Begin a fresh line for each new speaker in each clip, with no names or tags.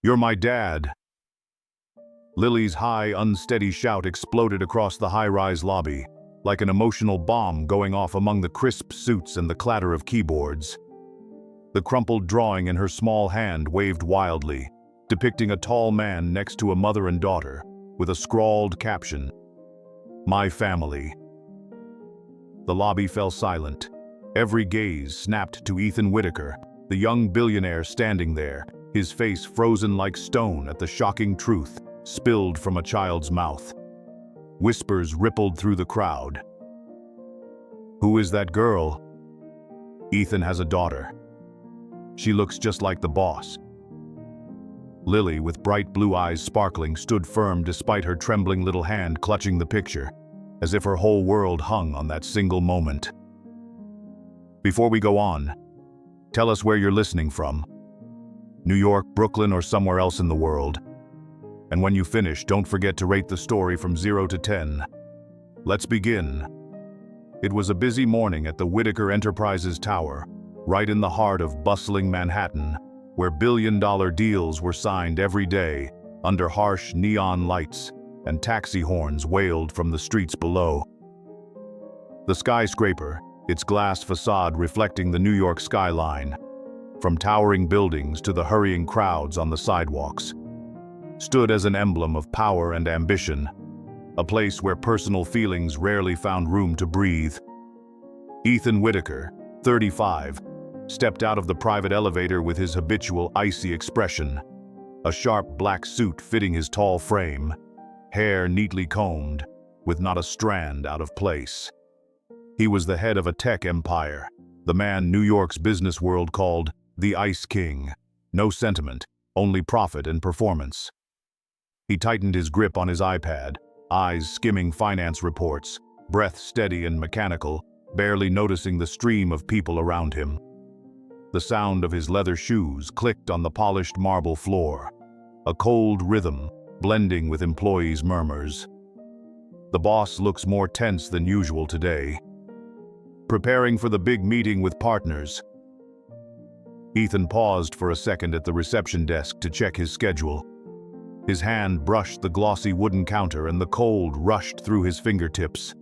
"You're my dad." Lily's high, unsteady shout exploded across the high-rise lobby, like an emotional bomb going off among the crisp suits and the clatter of keyboards. The crumpled drawing in her small hand waved wildly, depicting a tall man next to a mother and daughter, with a scrawled caption, "My family." The lobby fell silent. Every gaze snapped to Ethan Whitaker, the young billionaire standing there, his face frozen like stone at the shocking truth spilled from a child's mouth. Whispers rippled through the crowd. "Who is that girl?" "Ethan has a daughter. She looks just like the boss." Lily, with bright blue eyes sparkling, stood firm despite her trembling little hand clutching the picture, as if her whole world hung on that single moment. "Before we go on, tell us where you're listening from. New York, Brooklyn, or somewhere else in the world. And when you finish, don't forget to rate the story from 0 to 10. Let's begin." It was a busy morning at the Whitaker Enterprises Tower, right in the heart of bustling Manhattan, where billion-dollar deals were signed every day under harsh neon lights, and taxi horns wailed from the streets below. The skyscraper, its glass facade reflecting the New York skyline, from towering buildings to the hurrying crowds on the sidewalks, stood as an emblem of power and ambition, a place where personal feelings rarely found room to breathe. Ethan Whitaker, 35, stepped out of the private elevator with his habitual icy expression, a sharp black suit fitting his tall frame, hair neatly combed, with not a strand out of place. He was the head of a tech empire, the man New York's business world called the Ice King. No sentiment, only profit and performance. He tightened his grip on his iPad, eyes skimming finance reports, breath steady and mechanical, barely noticing the stream of people around him. The sound of his leather shoes clicked on the polished marble floor, a cold rhythm blending with employees' murmurs. The boss looks more tense than usual today, preparing for the big meeting with partners. Ethan paused for a second at the reception desk to check his schedule. His hand brushed the glossy wooden counter and the cold rushed through his fingertips.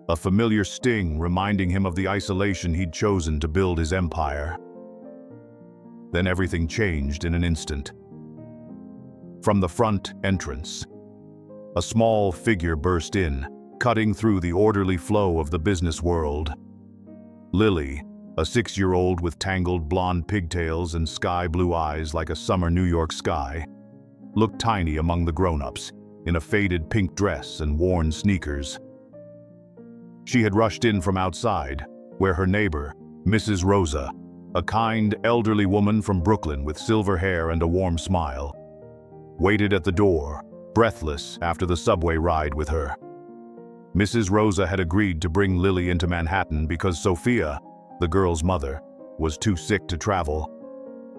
A familiar sting reminding him of the isolation he'd chosen to build his empire. Then everything changed in an instant. From the front entrance, a small figure burst in, cutting through the orderly flow of the business world. Lily, a 6-year-old with tangled blonde pigtails and sky-blue eyes like a summer New York sky, looked tiny among the grown-ups, in a faded pink dress and worn sneakers. She had rushed in from outside, where her neighbor, Mrs. Rosa, a kind, elderly woman from Brooklyn with silver hair and a warm smile, waited at the door, breathless after the subway ride with her. Mrs. Rosa had agreed to bring Lily into Manhattan because Sophia, the girl's mother, was too sick to travel.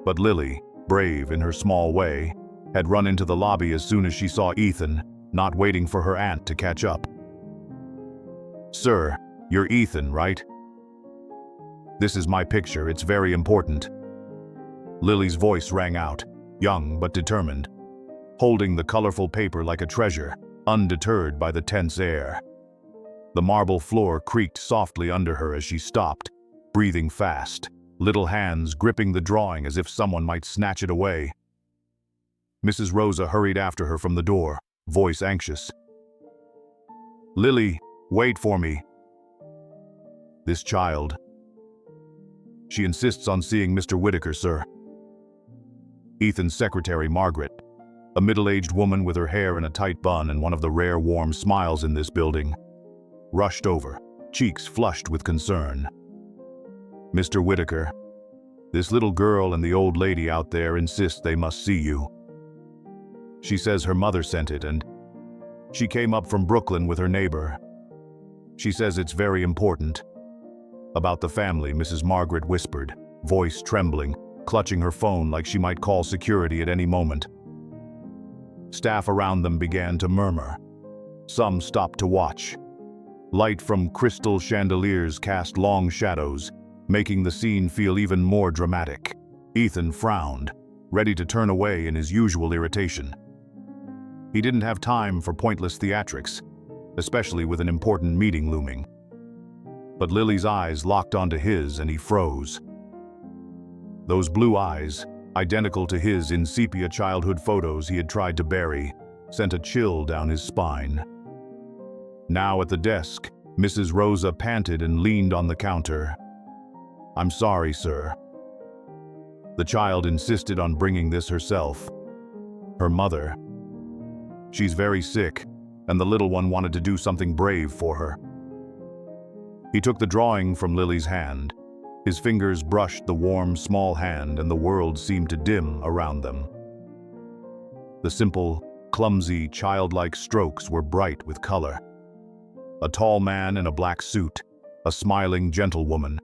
But Lily, brave in her small way, had run into the lobby as soon as she saw Ethan, not waiting for her aunt to catch up. "Sir, you're Ethan, right? This is my picture, it's very important." Lily's voice rang out, young but determined, holding the colorful paper like a treasure, undeterred by the tense air. The marble floor creaked softly under her as she stopped, breathing fast, little hands gripping the drawing as if someone might snatch it away. Mrs. Rosa hurried after her from the door, voice anxious. "Lily, wait for me." "This child. She insists on seeing Mr. Whitaker, sir." Ethan's secretary, Margaret, a middle-aged woman with her hair in a tight bun and one of the rare warm smiles in this building, rushed over, cheeks flushed with concern. "Mr. Whitaker, this little girl and the old lady out there insist they must see you. She says her mother sent it and she came up from Brooklyn with her neighbor. She says it's very important." "About the family," Mrs. Margaret whispered, voice trembling, clutching her phone like she might call security at any moment. Staff around them began to murmur. Some stopped to watch. Light from crystal chandeliers cast long shadows, making the scene feel even more dramatic. Ethan frowned, ready to turn away in his usual irritation. He didn't have time for pointless theatrics, especially with an important meeting looming. But Lily's eyes locked onto his and he froze. Those blue eyes, identical to his in sepia childhood photos he had tried to bury, sent a chill down his spine. Now at the desk, Mrs. Rosa panted and leaned on the counter. "I'm sorry, sir." The child insisted on bringing this herself. Her mother. "She's very sick, and the little one wanted to do something brave for her." He took the drawing from Lily's hand. His fingers brushed the warm, small hand, and the world seemed to dim around them. The simple, clumsy, childlike strokes were bright with color. A tall man in a black suit, a smiling gentlewoman,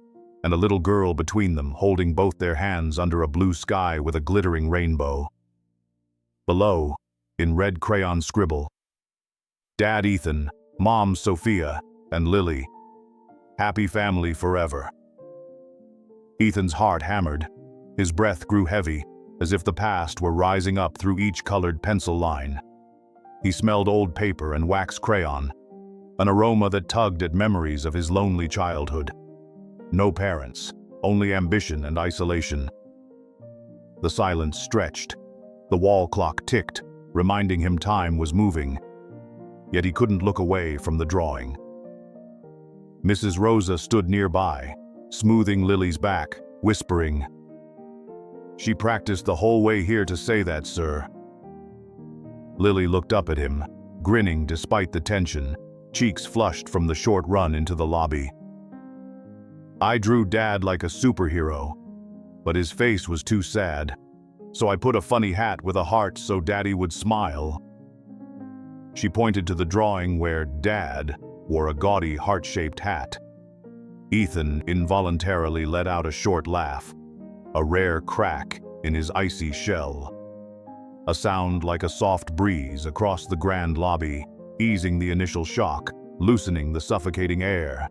and a little girl between them holding both their hands under a blue sky with a glittering rainbow. Below, in red crayon scribble, Dad Ethan, Mom Sophia, and Lily. Happy family forever. Ethan's heart hammered. His breath grew heavy, as if the past were rising up through each colored pencil line. He smelled old paper and wax crayon, an aroma that tugged at memories of his lonely childhood. No parents, only ambition and isolation. The silence stretched. The wall clock ticked, reminding him time was moving. Yet he couldn't look away from the drawing. Mrs. Rosa stood nearby, smoothing Lily's back, whispering, "She practiced the whole way here to say that, sir." Lily looked up at him, grinning despite the tension, cheeks flushed from the short run into the lobby. "I drew Dad like a superhero, but his face was too sad, so I put a funny hat with a heart so Daddy would smile." She pointed to the drawing where Dad wore a gaudy heart-shaped hat. Ethan involuntarily let out a short laugh, a rare crack in his icy shell. A sound like a soft breeze across the grand lobby, easing the initial shock, loosening the suffocating air.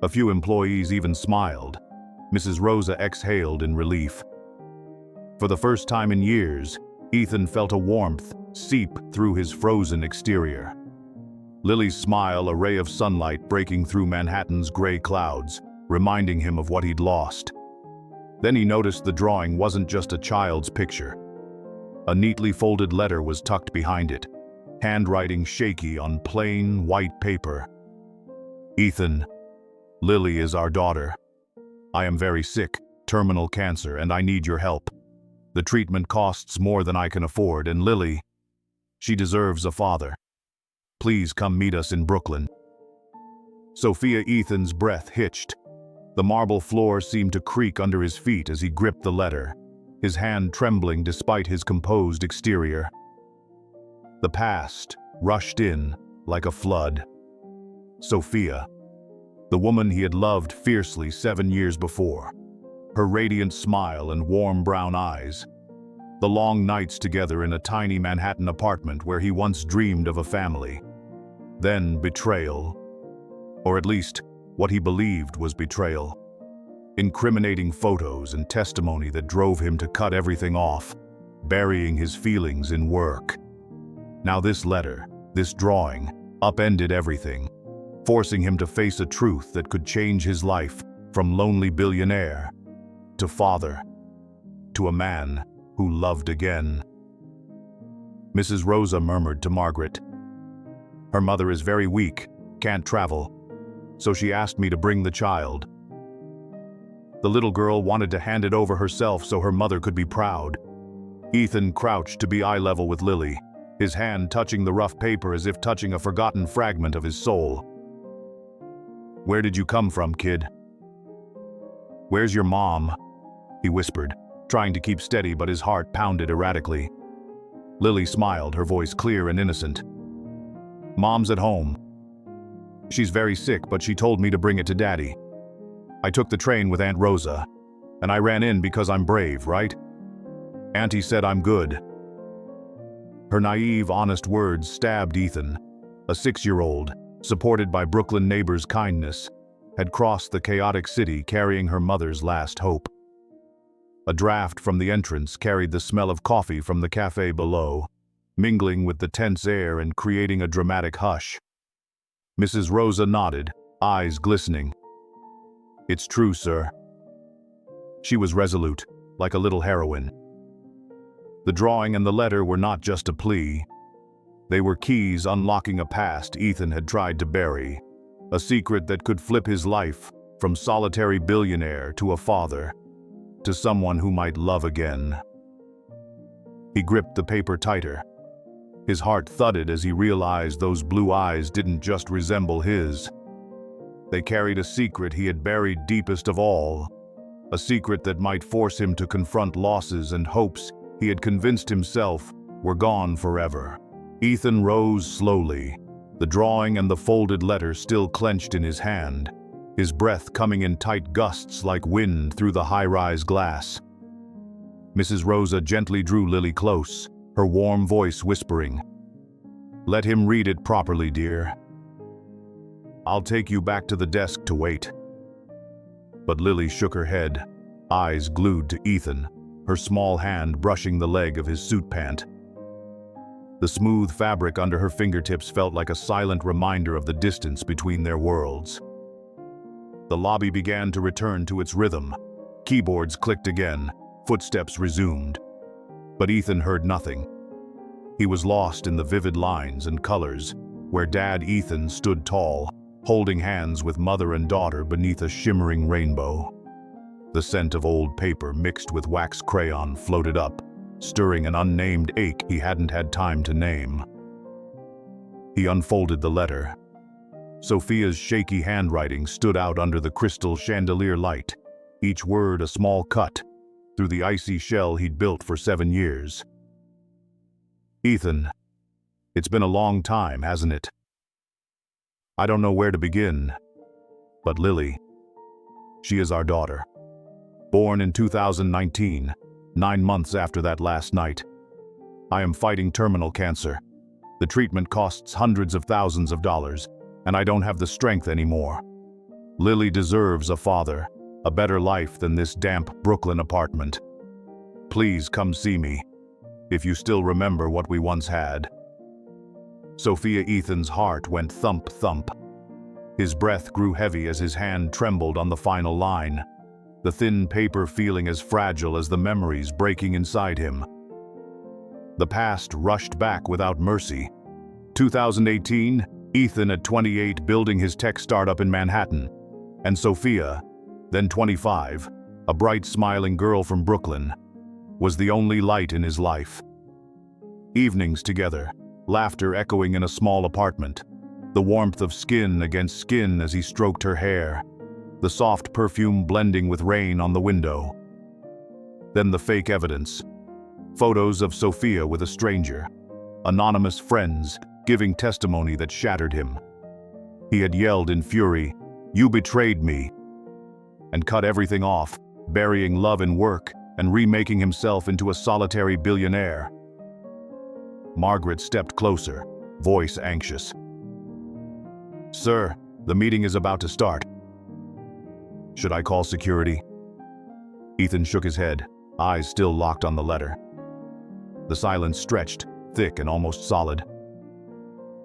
A few employees even smiled. Mrs. Rosa exhaled in relief. For the first time in years, Ethan felt a warmth seep through his frozen exterior. Lily's smile, a ray of sunlight breaking through Manhattan's gray clouds, reminding him of what he'd lost. Then he noticed the drawing wasn't just a child's picture. A neatly folded letter was tucked behind it, handwriting shaky on plain, white paper. "Ethan, Lily is our daughter. I am very sick, terminal cancer, and I need your help. The treatment costs more than I can afford, and Lily, she deserves a father. Please come meet us in Brooklyn." Sophia Ethan's breath hitched. The marble floor seemed to creak under his feet as he gripped the letter, his hand trembling despite his composed exterior. The past rushed in like a flood. Sophia, the woman he had loved fiercely 7 years before, her radiant smile and warm brown eyes, the long nights together in a tiny Manhattan apartment where he once dreamed of a family. Then betrayal, or at least what he believed was betrayal. Incriminating photos and testimony that drove him to cut everything off, burying his feelings in work. Now this letter, this drawing, upended everything, forcing him to face a truth that could change his life from lonely billionaire to father, to a man who loved again. Mrs. Rosa murmured to Margaret, "Her mother is very weak, can't travel, so she asked me to bring the child." The little girl wanted to hand it over herself so her mother could be proud. Ethan crouched to be eye level with Lily, his hand touching the rough paper as if touching a forgotten fragment of his soul. "Where did you come from, kid? Where's your mom?" he whispered, trying to keep steady, but his heart pounded erratically. Lily smiled, her voice clear and innocent. "Mom's at home. She's very sick, but she told me to bring it to Daddy. I took the train with Aunt Rosa, and I ran in because I'm brave, right? Auntie said I'm good." Her naive, honest words stabbed Ethan. A 6-year-old, supported by Brooklyn neighbors' kindness, had crossed the chaotic city carrying her mother's last hope. A draft from the entrance carried the smell of coffee from the cafe below, mingling with the tense air and creating a dramatic hush. Mrs. Rosa nodded, eyes glistening. "It's true, sir." She was resolute, like a little heroine. The drawing and the letter were not just a plea. They were keys unlocking a past Ethan had tried to bury, a secret that could flip his life from solitary billionaire to a father, to someone who might love again. He gripped the paper tighter. His heart thudded as he realized those blue eyes didn't just resemble his. They carried a secret he had buried deepest of all, a secret that might force him to confront losses and hopes he had convinced himself were gone forever. Ethan rose slowly, the drawing and the folded letter still clenched in his hand, his breath coming in tight gusts like wind through the high-rise glass. Mrs. Rosa gently drew Lily close, her warm voice whispering, "Let him read it properly, dear. I'll take you back to the desk to wait." But Lily shook her head, eyes glued to Ethan, her small hand brushing the leg of his suit pant. The smooth fabric under her fingertips felt like a silent reminder of the distance between their worlds. The lobby began to return to its rhythm. Keyboards clicked again, footsteps resumed. But Ethan heard nothing. He was lost in the vivid lines and colors, where Dad Ethan stood tall, holding hands with mother and daughter beneath a shimmering rainbow. The scent of old paper mixed with wax crayon floated up, stirring an unnamed ache he hadn't had time to name. He unfolded the letter. Sophia's shaky handwriting stood out under the crystal chandelier light, each word a small cut through the icy shell he'd built for 7 years. "Ethan, it's been a long time, hasn't it? I don't know where to begin, but Lily, she is our daughter. Born in 2019, 9 months after that last night. I am fighting terminal cancer. The treatment costs hundreds of thousands of dollars, and I don't have the strength anymore. Lily deserves a father, a better life than this damp Brooklyn apartment. Please come see me, if you still remember what we once had." Sophia Ethan's heart went thump thump. His breath grew heavy as his hand trembled on the final line, the thin paper feeling as fragile as the memories breaking inside him. The past rushed back without mercy. 2018, Ethan at 28 building his tech startup in Manhattan, and Sophia, then 25, a bright smiling girl from Brooklyn, was the only light in his life. Evenings together, laughter echoing in a small apartment, the warmth of skin against skin as he stroked her hair, the soft perfume blending with rain on the window. Then the fake evidence. Photos of Sophia with a stranger, anonymous friends giving testimony that shattered him. He had yelled in fury, "You betrayed me," and cut everything off, burying love in work and remaking himself into a solitary billionaire. Margaret stepped closer, voice anxious. "Sir, the meeting is about to start. Should I call security?" Ethan shook his head, eyes still locked on the letter. The silence stretched, thick and almost solid.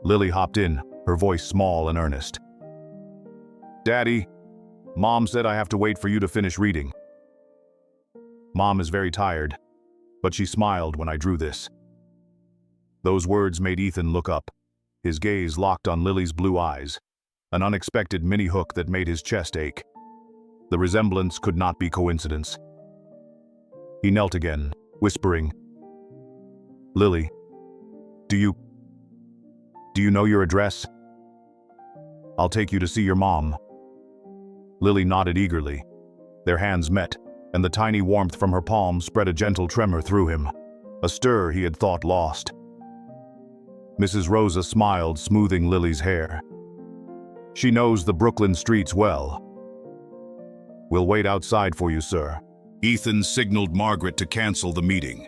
Lily hopped in, her voice small and earnest. "Daddy, Mom said I have to wait for you to finish reading." "Mom is very tired, but she smiled when I drew this." Those words made Ethan look up, his gaze locked on Lily's blue eyes, an unexpected mini-hook that made his chest ache. The resemblance could not be coincidence. He knelt again, whispering, "Lily, do you know your address? I'll take you to see your mom." Lily nodded eagerly. Their hands met, and the tiny warmth from her palm spread a gentle tremor through him, a stir he had thought lost. Mrs. Rosa smiled, smoothing Lily's hair. "She knows the Brooklyn streets well." "We'll wait outside for you, sir." Ethan signaled Margaret to cancel the meeting.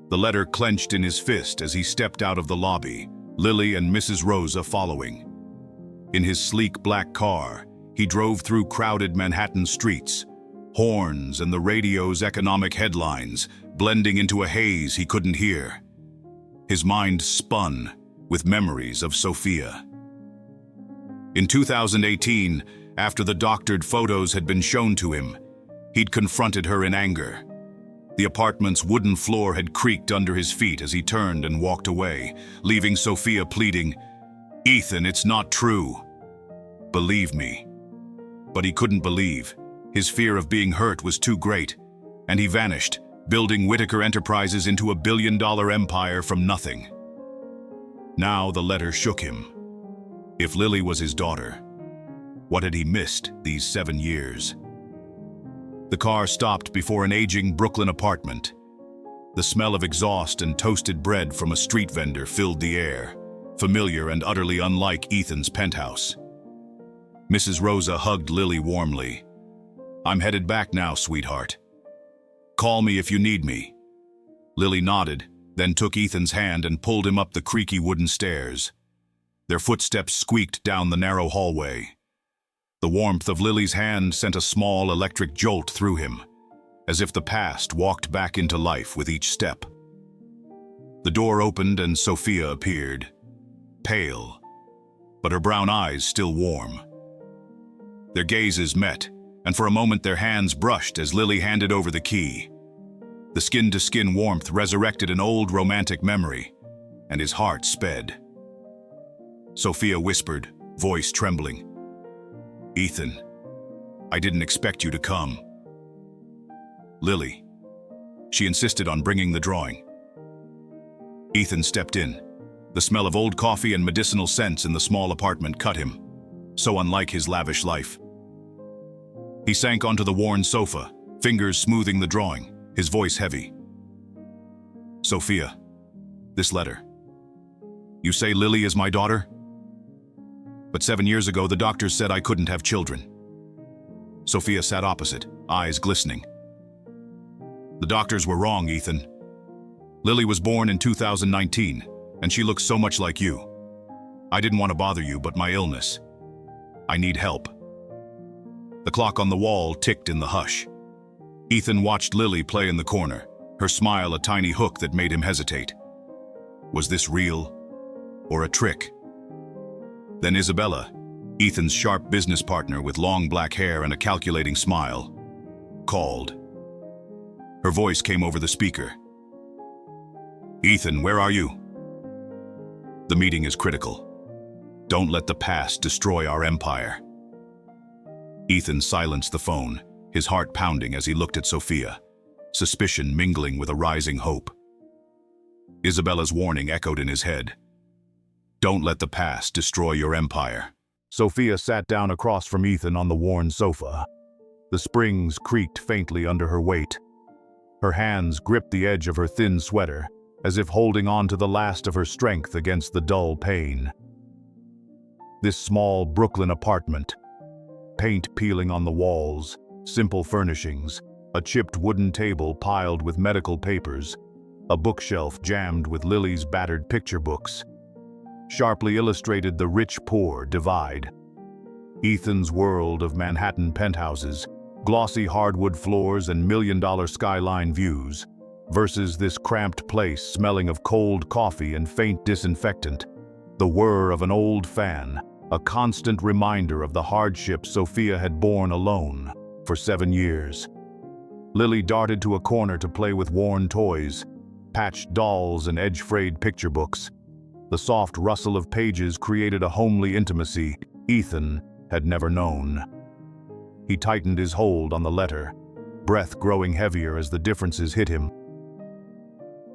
The letter clenched in his fist as he stepped out of the lobby, Lily and Mrs. Rosa following. In his sleek black car, he drove through crowded Manhattan streets, horns and the radio's economic headlines blending into a haze he couldn't hear. His mind spun with memories of Sophia. In 2018, after the doctored photos had been shown to him, he'd confronted her in anger. The apartment's wooden floor had creaked under his feet as he turned and walked away, leaving Sophia pleading, "Ethan, it's not true. Believe me." But he couldn't believe. His fear of being hurt was too great, and he vanished, building Whitaker Enterprises into a billion-dollar empire from nothing. Now the letter shook him. If Lily was his daughter, what had he missed these 7 years? The car stopped before an aging Brooklyn apartment. The smell of exhaust and toasted bread from a street vendor filled the air, familiar and utterly unlike Ethan's penthouse. Mrs. Rosa hugged Lily warmly. "I'm headed back now, sweetheart. Call me if you need me." Lily nodded, then took Ethan's hand and pulled him up the creaky wooden stairs. Their footsteps squeaked down the narrow hallway. The warmth of Lily's hand sent a small electric jolt through him, as if the past walked back into life with each step. The door opened and Sophia appeared, pale, but her brown eyes still warm. Their gazes met, and for a moment their hands brushed as Lily handed over the key. The skin-to-skin warmth resurrected an old romantic memory, and his heart sped. Sophia whispered, voice trembling, "Ethan, I didn't expect you to come." "Lily." She insisted on bringing the drawing. Ethan stepped in. The smell of old coffee and medicinal scents in the small apartment cut him, so unlike his lavish life. He sank onto the worn sofa, fingers smoothing the drawing, his voice heavy. "Sophia, this letter. You say Lily is my daughter? But 7 years ago, the doctors said I couldn't have children." Sophia sat opposite, eyes glistening. "The doctors were wrong, Ethan. Lily was born in 2019, and she looks so much like you. I didn't want to bother you, but my illness. I need help." The clock on the wall ticked in the hush. Ethan watched Lily play in the corner, her smile a tiny hook that made him hesitate. Was this real or a trick? Then Isabella, Ethan's sharp business partner with long black hair and a calculating smile, called. Her voice came over the speaker. "Ethan, where are you? The meeting is critical. Don't let the past destroy our empire." Ethan silenced the phone, his heart pounding as he looked at Sophia, suspicion mingling with a rising hope. Isabella's warning echoed in his head. "Don't let the past destroy your empire." Sophia sat down across from Ethan on the worn sofa. The springs creaked faintly under her weight. Her hands gripped the edge of her thin sweater, as if holding on to the last of her strength against the dull pain. This small Brooklyn apartment, paint peeling on the walls, simple furnishings, a chipped wooden table piled with medical papers, a bookshelf jammed with Lily's battered picture books, sharply illustrated the rich-poor divide. Ethan's world of Manhattan penthouses, glossy hardwood floors and million-dollar skyline views, versus this cramped place smelling of cold coffee and faint disinfectant, the whir of an old fan, a constant reminder of the hardship Sophia had borne alone for 7 years. Lily darted to a corner to play with worn toys, patched dolls and edge-frayed picture books. The soft rustle of pages created a homely intimacy Ethan had never known. He tightened his hold on the letter, breath growing heavier as the differences hit him.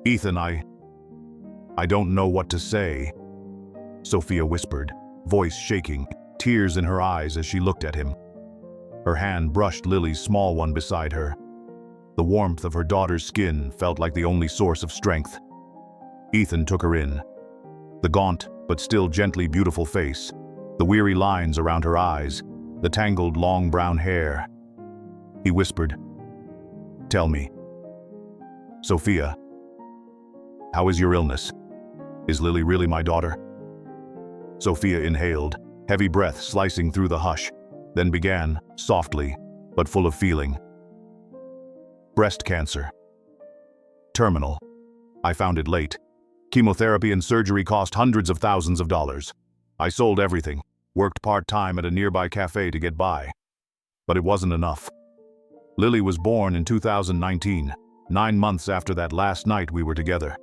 "Ethan, I don't know what to say," Sophia whispered, voice shaking, tears in her eyes as she looked at him. Her hand brushed Lily's small one beside her. The warmth of her daughter's skin felt like the only source of strength. Ethan took her in. The gaunt, but still gently beautiful face, the weary lines around her eyes, the tangled long brown hair. He whispered, "Tell me, Sophia, how is your illness? Is Lily really my daughter?" Sophia inhaled, heavy breath slicing through the hush, then began, softly, but full of feeling, Breast cancer. Terminal. I found it late. Chemotherapy and surgery cost hundreds of thousands of dollars. I sold everything, worked part-time at a nearby cafe to get by. But it wasn't enough. Lily was born in 2019, 9 months after that last night we were together.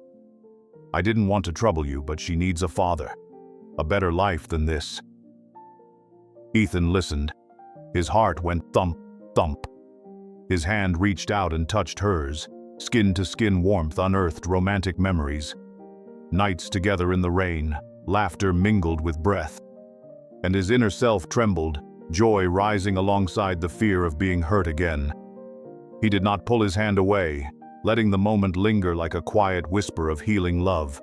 I didn't want to trouble you, but she needs a father. A better life than this. Ethan listened. His heart went thump, thump. His hand reached out and touched hers. Skin-to-skin warmth unearthed romantic memories. Nights together in the rain, laughter mingled with breath. And his inner self trembled, joy rising alongside the fear of being hurt again. He did not pull his hand away, letting the moment linger like a quiet whisper of healing love.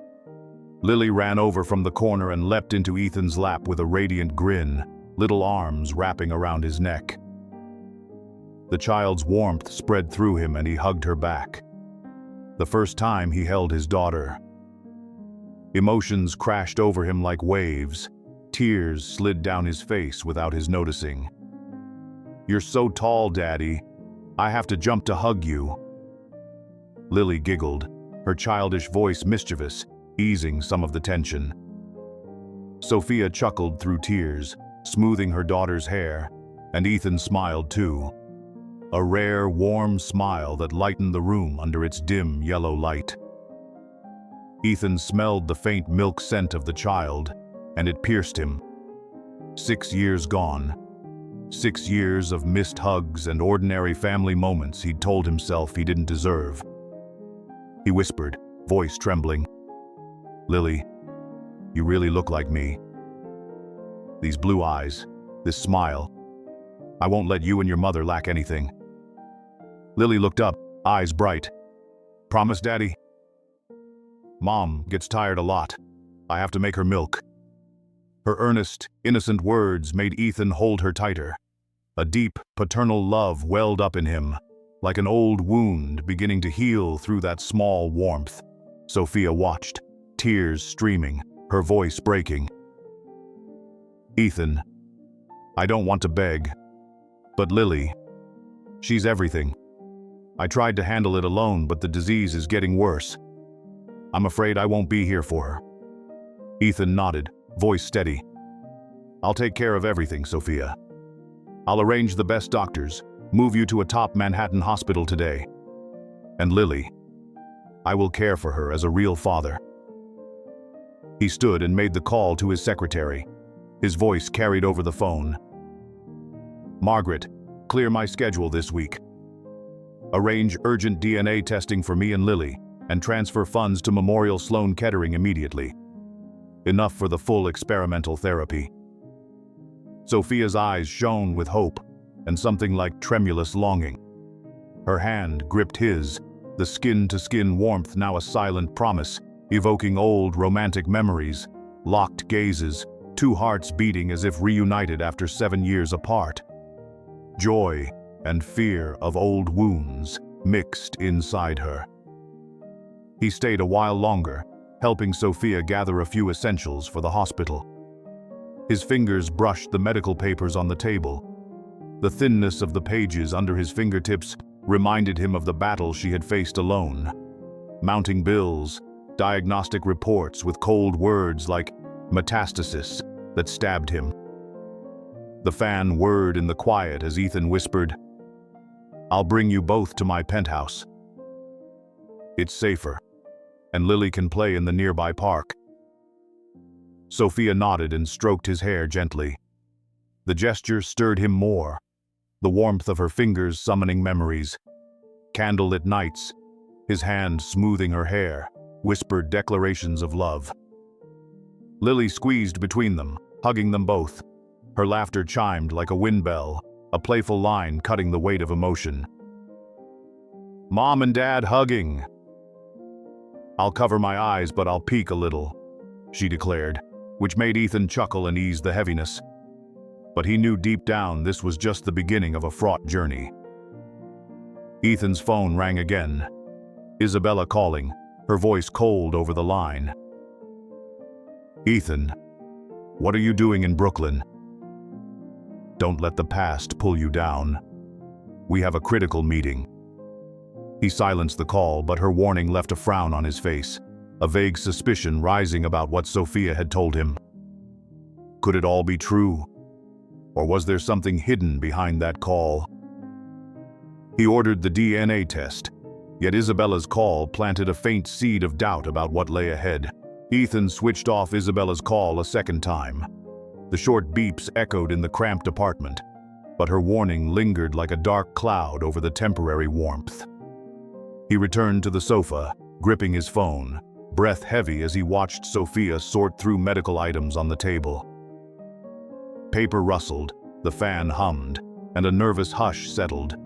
Lily ran over from the corner and leapt into Ethan's lap with a radiant grin, little arms wrapping around his neck. The child's warmth spread through him and he hugged her back. The first time he held his daughter. Emotions crashed over him like waves. Tears slid down his face without his noticing. "You're so tall, Daddy. I have to jump to hug you." Lily giggled, her childish voice mischievous, easing some of the tension. Sophia chuckled through tears, smoothing her daughter's hair, and Ethan smiled too. A rare, warm smile that lightened the room under its dim yellow light. Ethan smelled the faint milk scent of the child, and it pierced him. 6 years gone. 6 years of missed hugs and ordinary family moments he'd told himself he didn't deserve. He whispered, voice trembling, "Lily, you really look like me. These blue eyes, this smile. I won't let you and your mother lack anything." Lily looked up, eyes bright. "Promise, Daddy?" "Mom gets tired a lot. I have to make her milk." Her earnest, innocent words made Ethan hold her tighter. A deep, paternal love welled up in him, like an old wound beginning to heal through that small warmth. Sophia watched, tears streaming, her voice breaking. "Ethan, I don't want to beg, but Lily, she's everything. I tried to handle it alone, but the disease is getting worse. I'm afraid I won't be here for her." Ethan nodded, voice steady. "I'll take care of everything, Sophia. I'll arrange the best doctors, move you to a top Manhattan hospital today. And Lily, I will care for her as a real father." He stood and made the call to his secretary. His voice carried over the phone. "Margaret, clear my schedule this week. Arrange urgent DNA testing for me and Lily, and transfer funds to Memorial Sloan Kettering immediately. Enough for the full experimental therapy." Sophia's eyes shone with hope and something like tremulous longing. Her hand gripped his, the skin-to-skin warmth now a silent promise, evoking old romantic memories, locked gazes, two hearts beating as if reunited after 7 years apart. Joy and fear of old wounds mixed inside her. He stayed a while longer, helping Sophia gather a few essentials for the hospital. His fingers brushed the medical papers on the table. The thinness of the pages under his fingertips reminded him of the battle she had faced alone. Mounting bills, diagnostic reports with cold words like metastasis that stabbed him. The fan whirred in the quiet as Ethan whispered, "I'll bring you both to my penthouse. It's safer, and Lily can play in the nearby park." Sophia nodded and stroked his hair gently. The gesture stirred him more, the warmth of her fingers summoning memories. Candlelit nights, his hand smoothing her hair, whispered declarations of love. Lily squeezed between them, hugging them both. Her laughter chimed like a wind bell, a playful line cutting the weight of emotion. "Mom and Dad hugging. I'll cover my eyes, but I'll peek a little," she declared, which made Ethan chuckle and ease the heaviness. But he knew deep down this was just the beginning of a fraught journey. Ethan's phone rang again. Isabella calling, her voice cold over the line. "Ethan, what are you doing in Brooklyn? Don't let the past pull you down. We have a critical meeting." He silenced the call, but her warning left a frown on his face, a vague suspicion rising about what Sophia had told him. Could it all be true? Or was there something hidden behind that call? He ordered the DNA test, yet Isabella's call planted a faint seed of doubt about what lay ahead. Ethan switched off Isabella's call a second time. The short beeps echoed in the cramped apartment, but her warning lingered like a dark cloud over the temporary warmth. He returned to the sofa, gripping his phone, breath heavy as he watched Sophia sort through medical items on the table. Paper rustled, the fan hummed, and a nervous hush settled.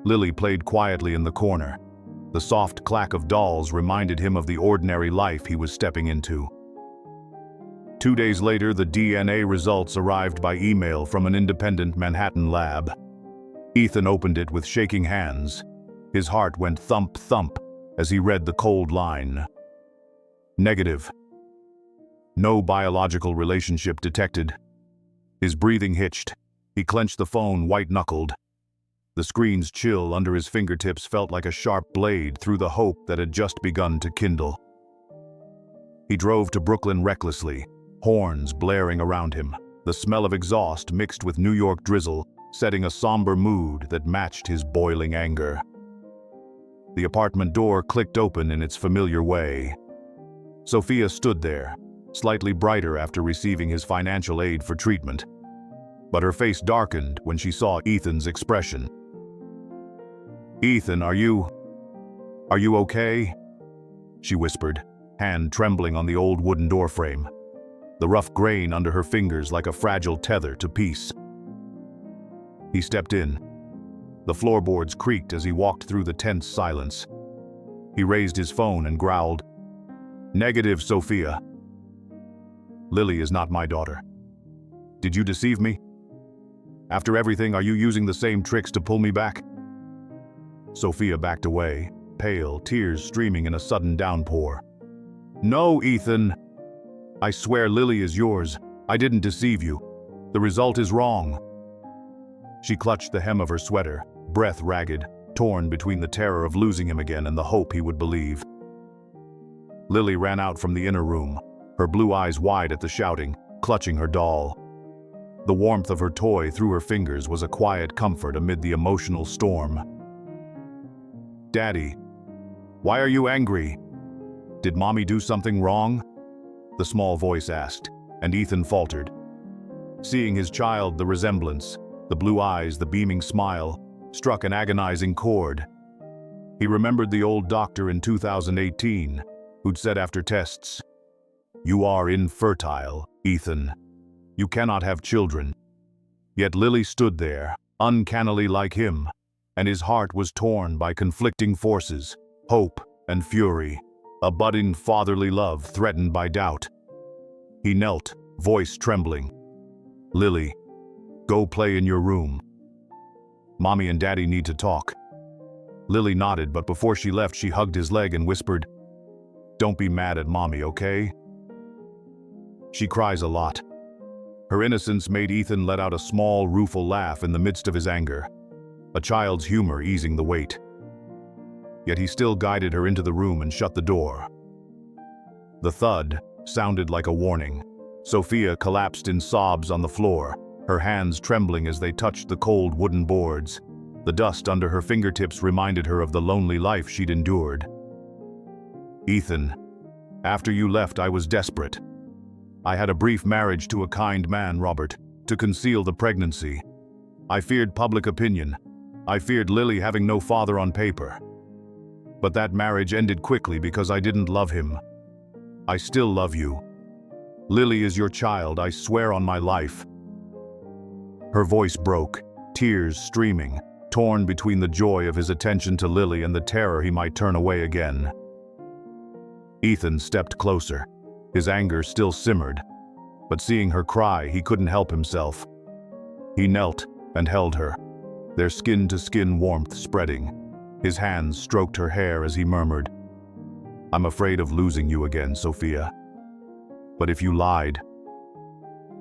Lily played quietly in the corner. The soft clack of dolls reminded him of the ordinary life he was stepping into. 2 days later, the DNA results arrived by email from an independent Manhattan lab. Ethan opened it with shaking hands. His heart went thump, thump as he read the cold line. Negative. No biological relationship detected. His breathing hitched. He clenched the phone white-knuckled. The screen's chill under his fingertips felt like a sharp blade through the hope that had just begun to kindle. He drove to Brooklyn recklessly, horns blaring around him, the smell of exhaust mixed with New York drizzle, setting a somber mood that matched his boiling anger. The apartment door clicked open in its familiar way. Sophia stood there, slightly brighter after receiving his financial aid for treatment. But her face darkened when she saw Ethan's expression. "Ethan, are you okay?" she whispered, hand trembling on the old wooden doorframe, the rough grain under her fingers like a fragile tether to peace. He stepped in. The floorboards creaked as he walked through the tense silence. He raised his phone and growled, "Negative, Sophia. Lily is not my daughter. Did you deceive me? After everything, are you using the same tricks to pull me back?" Sophia backed away, pale, tears streaming in a sudden downpour. "No, Ethan. I swear Lily is yours. I didn't deceive you. The result is wrong." She clutched the hem of her sweater, breath ragged, torn between the terror of losing him again and the hope he would believe. Lily ran out from the inner room, her blue eyes wide at the shouting, clutching her doll. The warmth of her toy through her fingers was a quiet comfort amid the emotional storm. "Daddy, why are you angry? Did Mommy do something wrong?" the small voice asked, and Ethan faltered. Seeing his child, the resemblance, the blue eyes, the beaming smile, struck an agonizing chord. He remembered the old doctor in 2018, who'd said after tests, "You are infertile, Ethan. You cannot have children." Yet Lily stood there, uncannily like him, and his heart was torn by conflicting forces, hope and fury, a budding fatherly love threatened by doubt. He knelt, voice trembling. "Lily, go play in your room. Mommy and Daddy need to talk." Lily nodded, but before she left, she hugged his leg and whispered, "Don't be mad at Mommy, okay? She cries a lot." Her innocence made Ethan let out a small, rueful laugh in the midst of his anger, a child's humor easing the weight. Yet he still guided her into the room and shut the door. The thud sounded like a warning. Sophia collapsed in sobs on the floor, her hands trembling as they touched the cold wooden boards. The dust under her fingertips reminded her of the lonely life she'd endured. "Ethan, after you left, I was desperate. I had a brief marriage to a kind man, Robert, to conceal the pregnancy. I feared public opinion. I feared Lily having no father on paper. But that marriage ended quickly because I didn't love him. I still love you. Lily is your child, I swear on my life." Her voice broke, tears streaming, torn between the joy of his attention to Lily and the terror he might turn away again. Ethan stepped closer. His anger still simmered, but seeing her cry, he couldn't help himself. He knelt and held her, their skin-to-skin warmth spreading. His hands stroked her hair as he murmured, "I'm afraid of losing you again, Sophia. But if you lied..."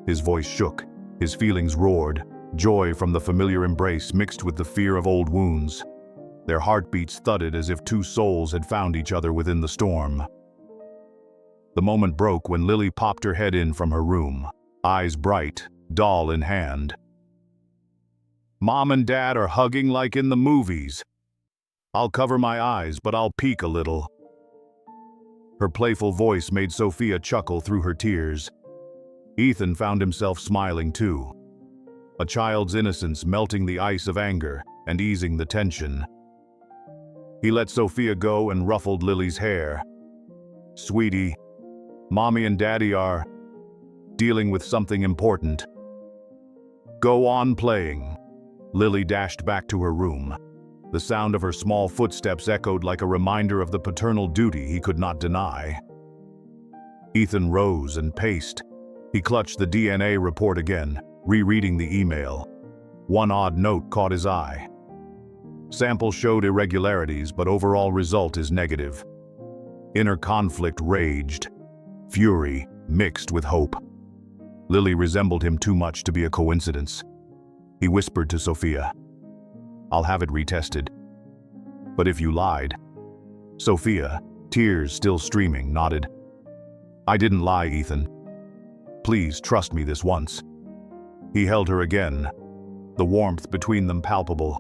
His voice shook, his feelings roared, joy from the familiar embrace mixed with the fear of old wounds. Their heartbeats thudded as if two souls had found each other within the storm. The moment broke when Lily popped her head in from her room, eyes bright, doll in hand. "Mom and Dad are hugging like in the movies. I'll cover my eyes, but I'll peek a little." Her playful voice made Sophia chuckle through her tears. Ethan found himself smiling too, a child's innocence melting the ice of anger and easing the tension. He let Sophia go and ruffled Lily's hair. "Sweetie, Mommy and Daddy are dealing with something important. Go on playing." Lily dashed back to her room. The sound of her small footsteps echoed like a reminder of the paternal duty he could not deny. Ethan rose and paced. He clutched the DNA report again, rereading the email. One odd note caught his eye. Sample showed irregularities, but overall result is negative. Inner conflict raged, fury mixed with hope. Lily resembled him too much to be a coincidence. He whispered to Sophia, "I'll have it retested. But if you lied..." Sophia, tears still streaming, nodded. "I didn't lie, Ethan. Please trust me this once." He held her again, the warmth between them palpable.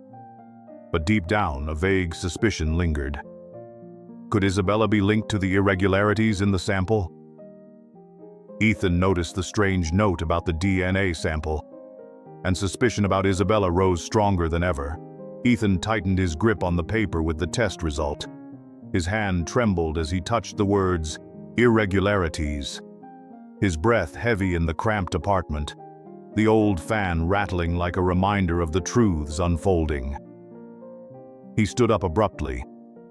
But deep down, a vague suspicion lingered. Could Isabella be linked to the irregularities in the sample? Ethan noticed the strange note about the DNA sample, and suspicion about Isabella rose stronger than ever. Ethan tightened his grip on the paper with the test result. His hand trembled as he touched the words, "irregularities." His breath heavy in the cramped apartment, the old fan rattling like a reminder of the truths unfolding. He stood up abruptly.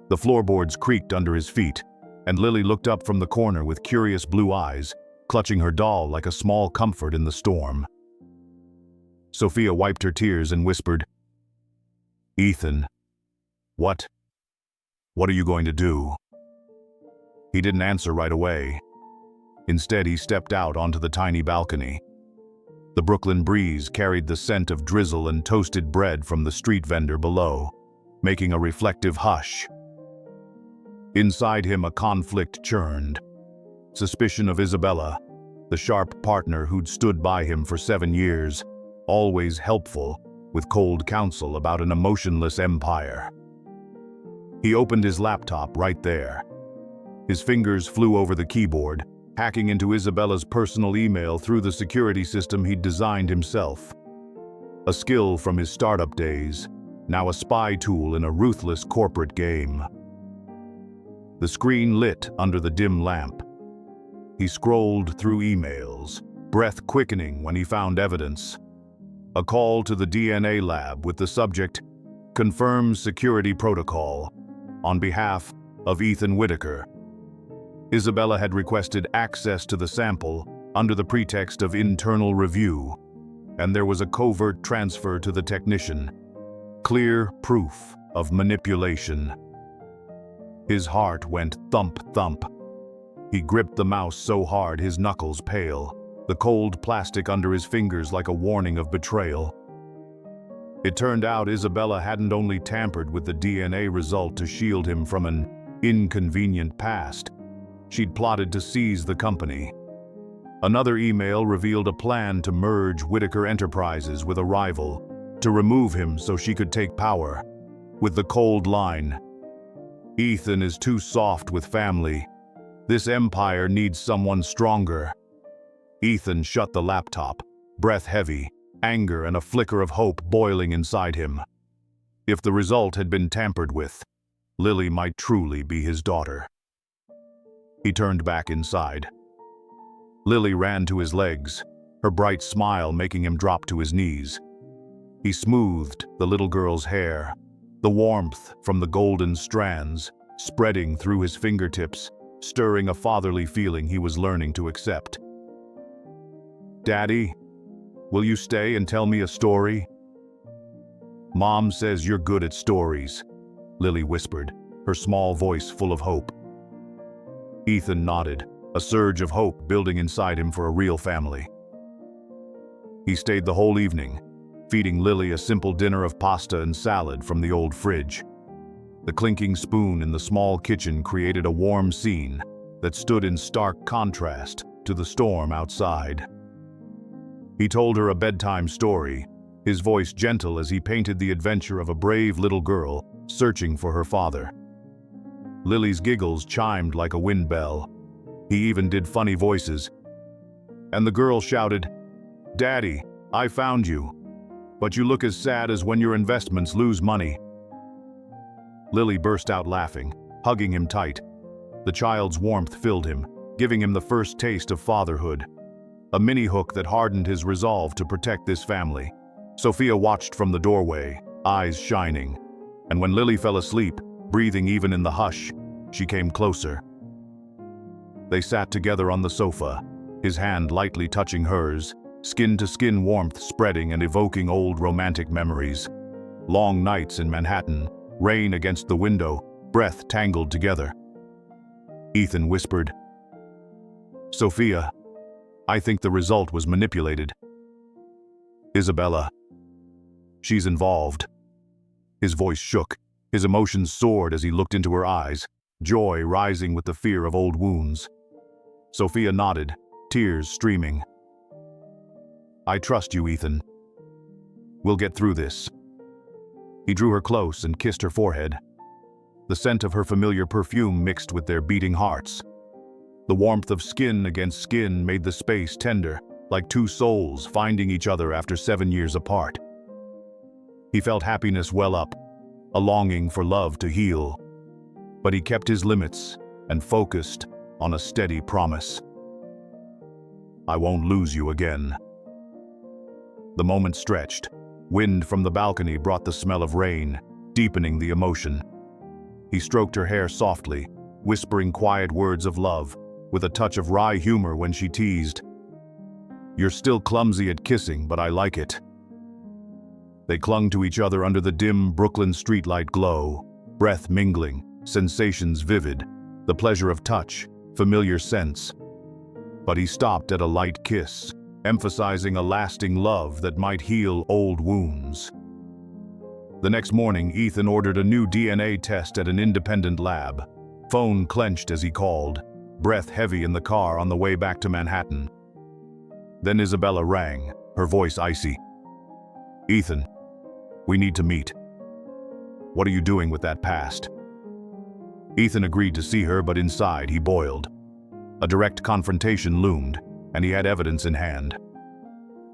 The floorboards creaked under his feet, and Lily looked up from the corner with curious blue eyes, clutching her doll like a small comfort in the storm. Sophia wiped her tears and whispered, "Ethan, what are you going to do?" He didn't answer right away. Instead, he stepped out onto the tiny balcony. The Brooklyn breeze carried the scent of drizzle and toasted bread from the street vendor below, making a reflective hush. Inside him, a conflict churned. Suspicion of Isabella, the sharp partner who'd stood by him for 7 years, always helpful, with cold counsel about an emotionless empire. He opened his laptop right there. His fingers flew over the keyboard, hacking into Isabella's personal email through the security system he'd designed himself. A skill from his startup days, now a spy tool in a ruthless corporate game. The screen lit under the dim lamp. He scrolled through emails, breath quickening when he found evidence. A call to the DNA lab with the subject, "Confirms security protocol," on behalf of Ethan Whitaker. Isabella had requested access to the sample under the pretext of internal review, and there was a covert transfer to the technician. Clear proof of manipulation. His heart went thump, thump. He gripped the mouse so hard his knuckles pale, the cold plastic under his fingers like a warning of betrayal. It turned out Isabella hadn't only tampered with the DNA result to shield him from an inconvenient past. She'd plotted to seize the company. Another email revealed a plan to merge Whitaker Enterprises with a rival, to remove him so she could take power, with the cold line, "Ethan is too soft with family. This empire needs someone stronger." Ethan shut the laptop, breath heavy, anger and a flicker of hope boiling inside him. If the result had been tampered with, Lily might truly be his daughter. He turned back inside. Lily ran to his legs, her bright smile making him drop to his knees. He smoothed the little girl's hair, the warmth from the golden strands spreading through his fingertips, stirring a fatherly feeling he was learning to accept. "Daddy, will you stay and tell me a story?" "Mom says you're good at stories," Lily whispered, her small voice full of hope. Ethan nodded, a surge of hope building inside him for a real family. He stayed the whole evening, feeding Lily a simple dinner of pasta and salad from the old fridge. The clinking spoon in the small kitchen created a warm scene that stood in stark contrast to the storm outside. He told her a bedtime story, his voice gentle as he painted the adventure of a brave little girl searching for her father. Lily's giggles chimed like a wind bell. He even did funny voices. And the girl shouted, "Daddy, I found you. But you look as sad as when your investments lose money." Lily burst out laughing, hugging him tight. The child's warmth filled him, giving him the first taste of fatherhood. A mini hook that hardened his resolve to protect this family. Sophia watched from the doorway, eyes shining. And when Lily fell asleep, breathing even in the hush, she came closer. They sat together on the sofa, his hand lightly touching hers, skin-to-skin warmth spreading and evoking old romantic memories. Long nights in Manhattan, rain against the window, breath tangled together. Ethan whispered, "Sophia, I think the result was manipulated. Isabella, she's involved." His voice shook, his emotions soared as he looked into her eyes, joy rising with the fear of old wounds. Sophia nodded, tears streaming. "I trust you, Ethan. We'll get through this." He drew her close and kissed her forehead. The scent of her familiar perfume mixed with their beating hearts. The warmth of skin against skin made the space tender, like two souls finding each other after 7 years apart. He felt happiness well up, a longing for love to heal. But he kept his limits and focused on a steady promise. "I won't lose you again." The moment stretched. Wind from the balcony brought the smell of rain, deepening the emotion. He stroked her hair softly, whispering quiet words of love, with a touch of wry humor when she teased, "You're still clumsy at kissing, but I like it." They clung to each other under the dim Brooklyn streetlight glow, breath mingling, sensations vivid, the pleasure of touch, familiar scents. But he stopped at a light kiss, emphasizing a lasting love that might heal old wounds. The next morning, Ethan ordered a new DNA test at an independent lab. Phone clenched as he called, breath heavy in the car on the way back to Manhattan. Then Isabella rang, her voice icy. "Ethan, we need to meet. What are you doing with that past?" Ethan agreed to see her, but inside he boiled. A direct confrontation loomed, and he had evidence in hand.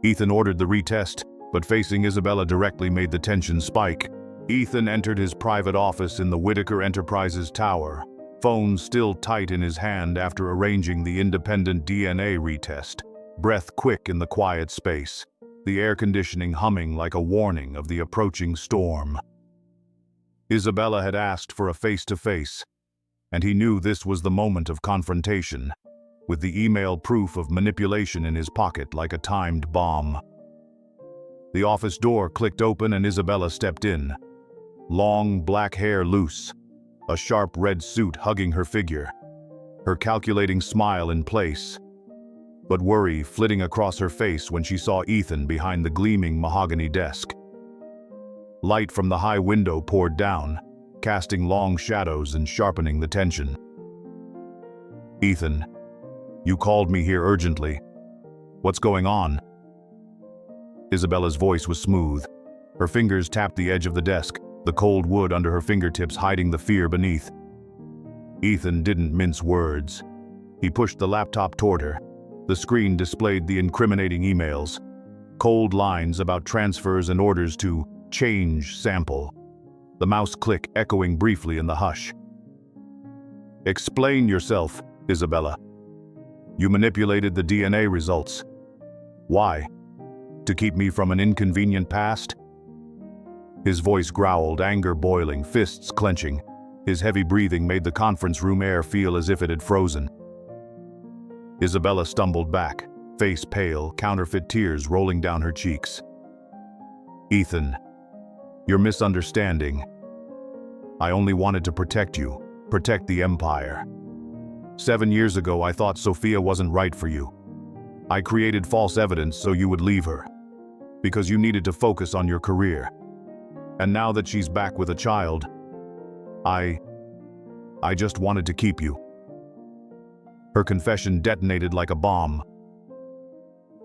Ethan ordered the retest, but facing Isabella directly made the tension spike. Ethan entered his private office in the Whitaker Enterprises tower, phone still tight in his hand after arranging the independent DNA retest, breath quick in the quiet space, the air conditioning humming like a warning of the approaching storm. Isabella had asked for a face-to-face, and he knew this was the moment of confrontation, with the email proof of manipulation in his pocket like a timed bomb. The office door clicked open and Isabella stepped in. Long black hair loose, a sharp red suit hugging her figure, her calculating smile in place, but worry flitting across her face when she saw Ethan behind the gleaming mahogany desk. Light from the high window poured down, casting long shadows and sharpening the tension. "Ethan, you called me here urgently. What's going on?" Isabella's voice was smooth. Her fingers tapped the edge of the desk, the cold wood under her fingertips hiding the fear beneath. Ethan didn't mince words. He pushed the laptop toward her. The screen displayed the incriminating emails, cold lines about transfers and orders to change sample. The mouse click echoing briefly in the hush. "Explain yourself, Isabella. You manipulated the DNA results. Why? To keep me from an inconvenient past?" His voice growled, anger boiling, fists clenching. His heavy breathing made the conference room air feel as if it had frozen. Isabella stumbled back, face pale, counterfeit tears rolling down her cheeks. "Ethan, you're misunderstanding. I only wanted to protect you, protect the empire. 7 years ago, I thought Sophia wasn't right for you. I created false evidence so you would leave her, because you needed to focus on your career. And now that she's back with a child, I just wanted to keep you." Her confession detonated like a bomb.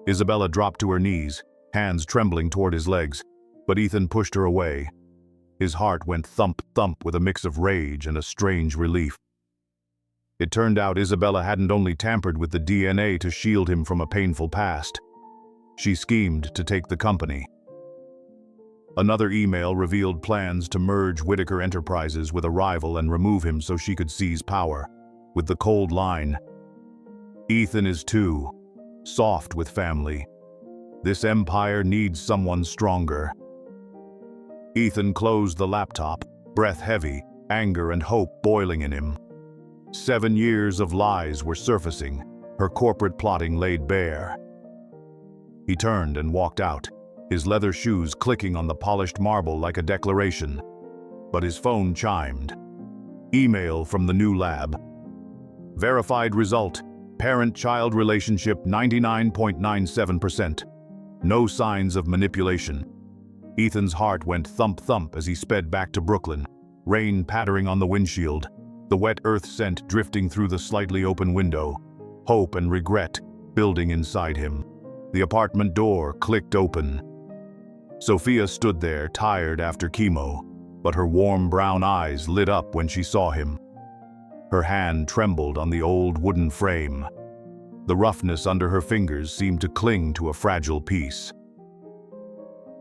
Isabella dropped to her knees, hands trembling toward his legs, but Ethan pushed her away. His heart went thump, thump with a mix of rage and a strange relief. It turned out Isabella hadn't only tampered with the DNA to shield him from a painful past. She schemed to take the company. Another email revealed plans to merge Whitaker Enterprises with a rival and remove him so she could seize power, with the cold line, "Ethan is too soft with family. This empire needs someone stronger." Ethan closed the laptop, breath heavy, anger and hope boiling in him. 7 years of lies were surfacing, her corporate plotting laid bare. He turned and walked out, his leather shoes clicking on the polished marble like a declaration. But his phone chimed. Email from the new lab. Verified result, parent-child relationship 99.97%. No signs of manipulation. Ethan's heart went thump-thump as he sped back to Brooklyn, rain pattering on the windshield, the wet earth scent drifting through the slightly open window, hope and regret building inside him. The apartment door clicked open. Sophia stood there, tired after chemo, but her warm brown eyes lit up when she saw him. Her hand trembled on the old wooden frame. The roughness under her fingers seemed to cling to a fragile piece.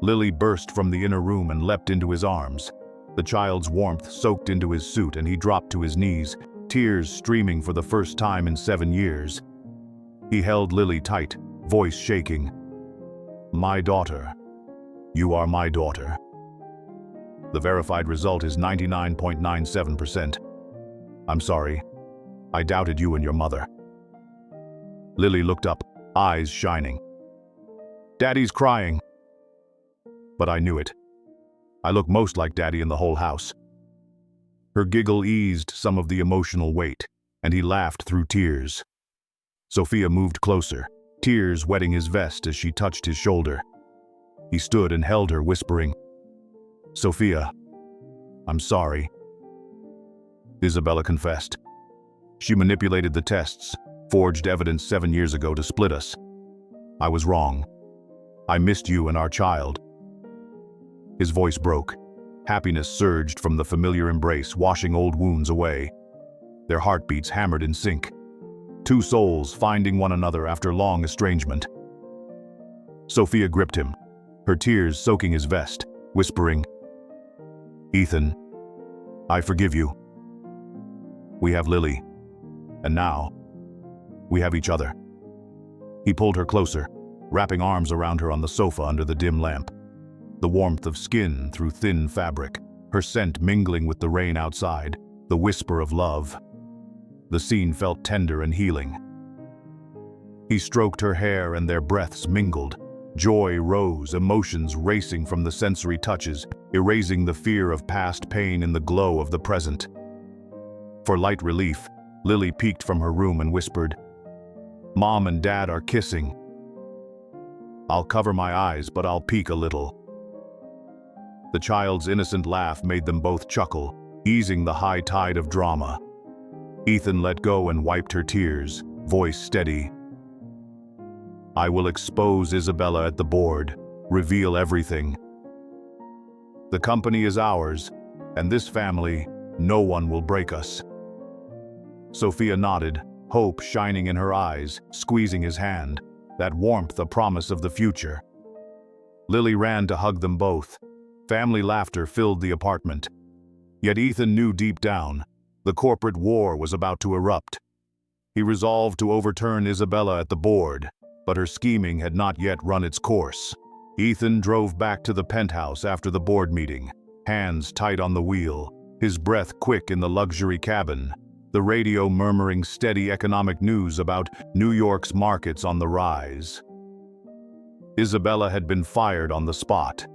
Lily burst from the inner room and leapt into his arms. The child's warmth soaked into his suit and he dropped to his knees, tears streaming for the first time in 7 years. He held Lily tight, voice shaking. "My daughter. You are my daughter. The verified result is 99.97%. I'm sorry. I doubted you and your mother." Lily looked up, eyes shining. "Daddy's crying." "But I knew it. I look most like Daddy in the whole house." Her giggle eased some of the emotional weight, and he laughed through tears. Sophia moved closer, tears wetting his vest as she touched his shoulder. He stood and held her, whispering, "Sophia, I'm sorry." Isabella confessed. "She manipulated the tests, forged evidence 7 years ago to split us. I was wrong. I missed you and our child." His voice broke. Happiness surged from the familiar embrace, washing old wounds away. Their heartbeats hammered in sync. Two souls finding one another after long estrangement. Sophia gripped him, her tears soaking his vest, whispering, "Ethan, I forgive you. We have Lily, and now we have each other." He pulled her closer, wrapping arms around her on the sofa under the dim lamp. The warmth of skin through thin fabric, her scent mingling with the rain outside, the whisper of love. The scene felt tender and healing. He stroked her hair and their breaths mingled. Joy rose, emotions racing from the sensory touches, erasing the fear of past pain in the glow of the present. For light relief, Lily peeked from her room and whispered, "Mom and Dad are kissing." "I'll cover my eyes, but I'll peek a little." The child's innocent laugh made them both chuckle, easing the high tide of drama. Ethan let go and wiped her tears, voice steady. "I will expose Isabella at the board, reveal everything. The company is ours, and this family, no one will break us." Sophia nodded, hope shining in her eyes, squeezing his hand, that warmth a promise of the future. Lily ran to hug them both. Family laughter filled the apartment. Yet Ethan knew deep down, the corporate war was about to erupt. He resolved to overturn Isabella at the board, but her scheming had not yet run its course. Ethan drove back to the penthouse after the board meeting, hands tight on the wheel, his breath quick in the luxury cabin, the radio murmuring steady economic news about New York's markets on the rise. Isabella had been fired on the spot.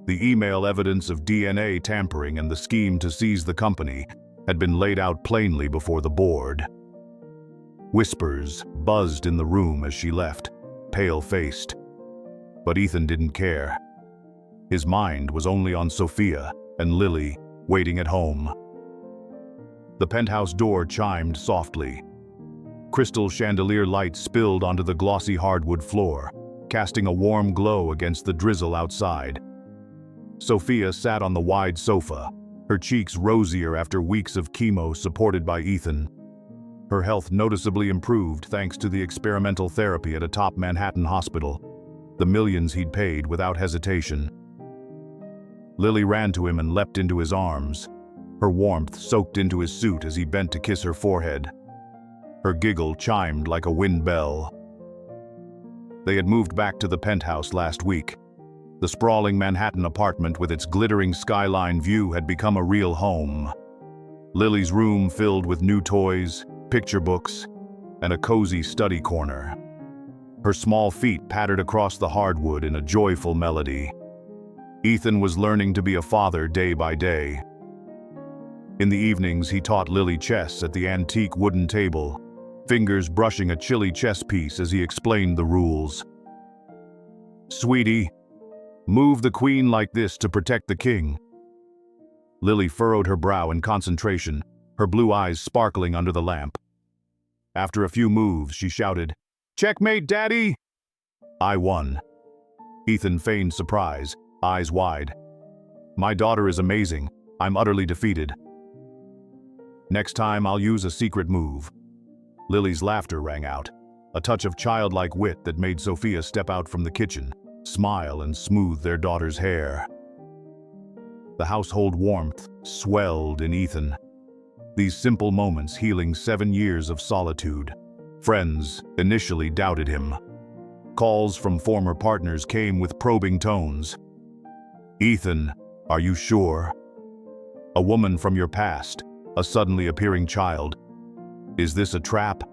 The email evidence of DNA tampering and the scheme to seize the company had been laid out plainly before the board. Whispers buzzed in the room as she left, pale-faced. But Ethan didn't care. His mind was only on Sophia and Lily waiting at home. The penthouse door chimed softly. Crystal chandelier light spilled onto the glossy hardwood floor, casting a warm glow against the drizzle outside. Sophia sat on the wide sofa, her cheeks rosier after weeks of chemo supported by Ethan. Her health noticeably improved thanks to the experimental therapy at a top Manhattan hospital, the millions he'd paid without hesitation. Lily ran to him and leapt into his arms. Her warmth soaked into his suit as he bent to kiss her forehead. Her giggle chimed like a wind bell. They had moved back to the penthouse last week. The sprawling Manhattan apartment with its glittering skyline view had become a real home. Lily's room filled with new toys, picture books, and a cozy study corner. Her small feet pattered across the hardwood in a joyful melody. Ethan was learning to be a father day by day. In the evenings, he taught Lily chess at the antique wooden table, fingers brushing a chilly chess piece as he explained the rules. "Sweetie, move the queen like this to protect the king." Lily furrowed her brow in concentration, her blue eyes sparkling under the lamp. After a few moves, she shouted, "Checkmate, Daddy!" "I won." Ethan feigned surprise, eyes wide. "My daughter is amazing. I'm utterly defeated." "Next time I'll use a secret move." Lily's laughter rang out, a touch of childlike wit that made Sophia step out from the kitchen, smile and smooth their daughter's hair. The household warmth swelled in Ethan. These simple moments healing 7 years of solitude. Friends initially doubted him. Calls from former partners came with probing tones. "Ethan, are you sure? A woman from your past, a suddenly appearing child. Is this a trap?"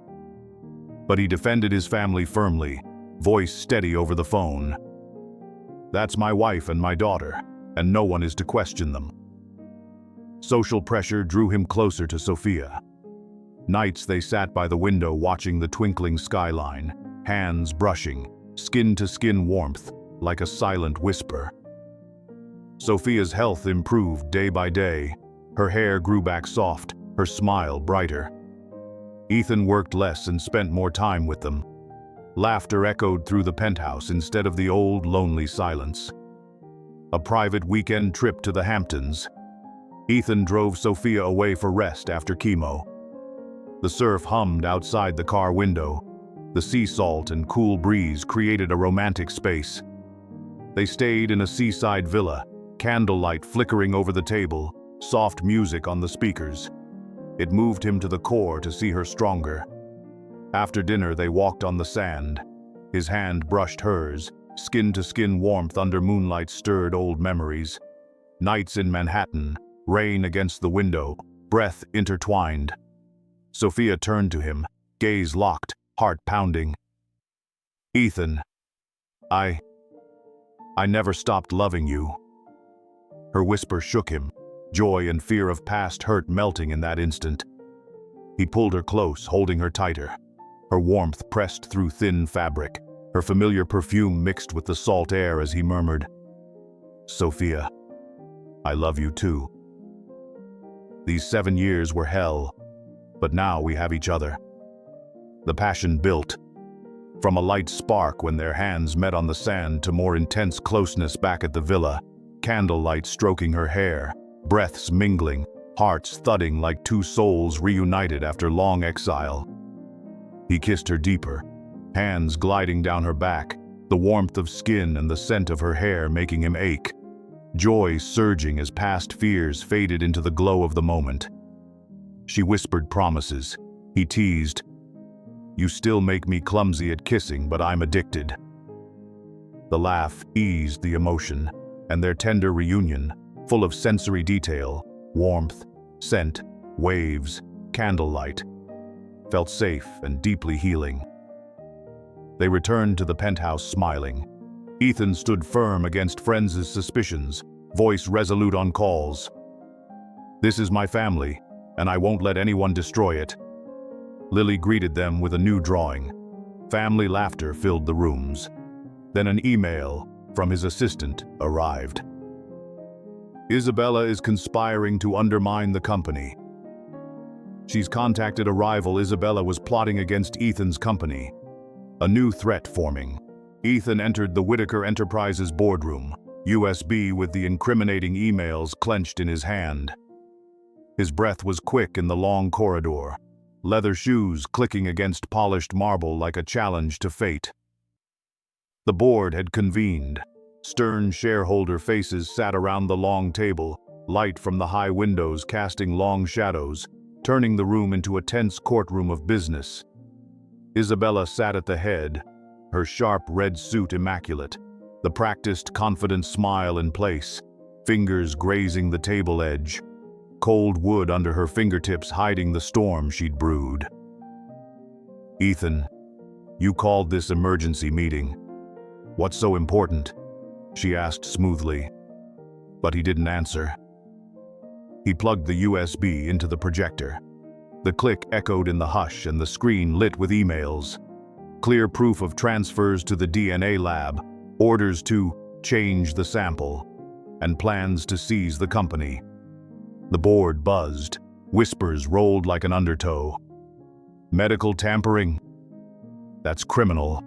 But he defended his family firmly, voice steady over the phone. "That's my wife and my daughter, and no one is to question them." Social pressure drew him closer to Sophia. Nights they sat by the window watching the twinkling skyline, hands brushing, skin-to-skin warmth, like a silent whisper. Sophia's health improved day by day. Her hair grew back soft, her smile brighter. Ethan worked less and spent more time with them. Laughter echoed through the penthouse instead of the old, lonely silence. A private weekend trip to the Hamptons. Ethan drove Sophia away for rest after chemo. The surf hummed outside the car window. The sea salt and cool breeze created a romantic space. They stayed in a seaside villa, candlelight flickering over the table, soft music on the speakers. It moved him to the core to see her stronger. After dinner, they walked on the sand. His hand brushed hers, skin-to-skin warmth under moonlight stirred old memories. Nights in Manhattan, rain against the window, breath intertwined. Sophia turned to him, gaze locked, heart pounding. "Ethan, I never stopped loving you." Her whisper shook him, joy and fear of past hurt melting in that instant. He pulled her close, holding her tighter. Her warmth pressed through thin fabric, her familiar perfume mixed with the salt air as he murmured, "Sophia, I love you too. These 7 years were hell, but now we have each other." The passion built. From a light spark when their hands met on the sand to more intense closeness back at the villa, candlelight stroking her hair, breaths mingling, hearts thudding like two souls reunited after long exile. He kissed her deeper, hands gliding down her back, the warmth of skin and the scent of her hair making him ache. Joy surging as past fears faded into the glow of the moment. She whispered promises. He teased, "You still make me clumsy at kissing, but I'm addicted." The laugh eased the emotion, and their tender reunion, full of sensory detail, warmth, scent, waves, candlelight, felt safe and deeply healing. They returned to the penthouse smiling. Ethan stood firm against friends' suspicions, voice resolute on calls. "This is my family, and I won't let anyone destroy it." Lily greeted them with a new drawing. Family laughter filled the rooms. Then an email from his assistant arrived. "Isabella is conspiring to undermine the company." She's contacted a rival Isabella was plotting against Ethan's company. A new threat forming. Ethan entered the Whitaker Enterprises boardroom, USB with the incriminating emails clenched in his hand. His breath was quick in the long corridor, leather shoes clicking against polished marble like a challenge to fate. The board had convened. Stern shareholder faces sat around the long table, light from the high windows casting long shadows, turning the room into a tense courtroom of business. Isabella sat at the head, her sharp red suit immaculate, the practiced, confident smile in place, fingers grazing the table edge, cold wood under her fingertips hiding the storm she'd brewed. "Ethan, you called this emergency meeting. What's so important?" she asked smoothly. But he didn't answer. He plugged the USB into the projector. The click echoed in the hush and the screen lit with emails. Clear proof of transfers to the DNA lab, orders to change the sample, and plans to seize the company. The board buzzed. Whispers rolled like an undertow. Medical tampering? That's criminal.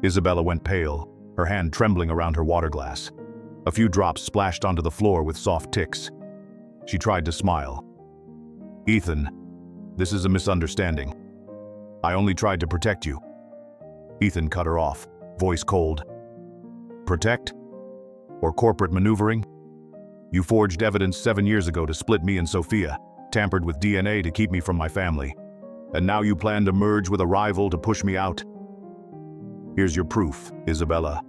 Isabella went pale, her hand trembling around her water glass. A few drops splashed onto the floor with soft ticks. She tried to smile. "Ethan, this is a misunderstanding. I only tried to protect you." Ethan cut her off, voice cold. "Protect? Or corporate maneuvering? You forged evidence 7 years ago to split me and Sophia, tampered with DNA to keep me from my family. And now you plan to merge with a rival to push me out? Here's your proof, Isabella.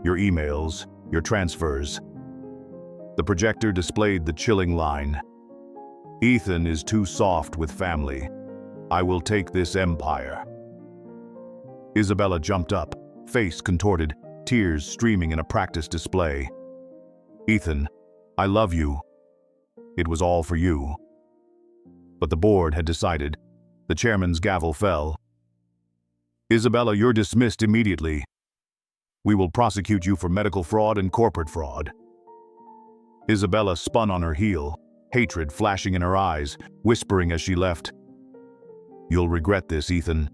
Your emails, your transfers." The projector displayed the chilling line. "Ethan is too soft with family. I will take this empire." Isabella jumped up, face contorted, tears streaming in a practice display. "Ethan, I love you. It was all for you." But the board had decided. The chairman's gavel fell. "Isabella, you're dismissed immediately. We will prosecute you for medical fraud and corporate fraud." Isabella spun on her heel, hatred flashing in her eyes, whispering as she left, "You'll regret this, Ethan."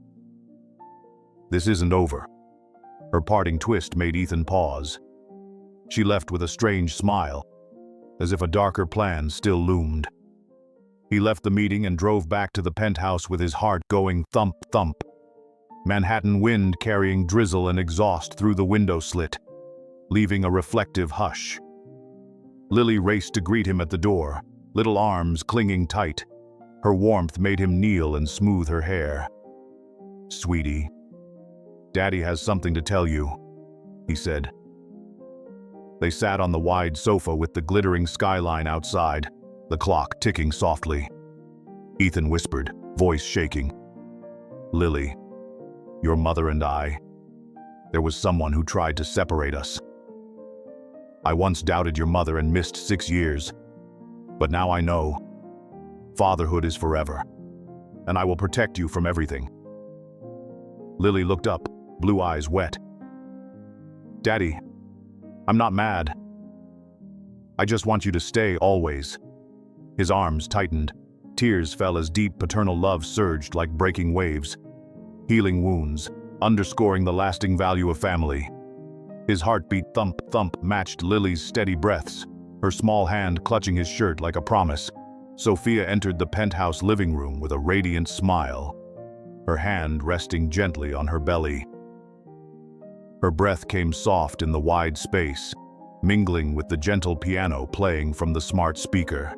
This isn't over. Her parting twist made Ethan pause. She left with a strange smile, as if a darker plan still loomed. He left the meeting and drove back to the penthouse with his heart going thump, thump. Manhattan wind carrying drizzle and exhaust through the window slit, leaving a reflective hush. Lily raced to greet him at the door, little arms clinging tight. Her warmth made him kneel and smooth her hair. "Sweetie, Daddy has something to tell you," he said. They sat on the wide sofa with the glittering skyline outside, the clock ticking softly. Ethan whispered, voice shaking, "Lily, your mother and I, there was someone who tried to separate us. I once doubted your mother and missed 6 years, but now I know. Fatherhood is forever, and I will protect you from everything." Lily looked up, blue eyes wet. "Daddy, I'm not mad. I just want you to stay always." His arms tightened. Tears fell as deep paternal love surged like breaking waves. Healing wounds, underscoring the lasting value of family. His heartbeat thump, thump matched Lily's steady breaths, her small hand clutching his shirt like a promise. Sophia entered the penthouse living room with a radiant smile, her hand resting gently on her belly. Her breath came soft in the wide space, mingling with the gentle piano playing from the smart speaker.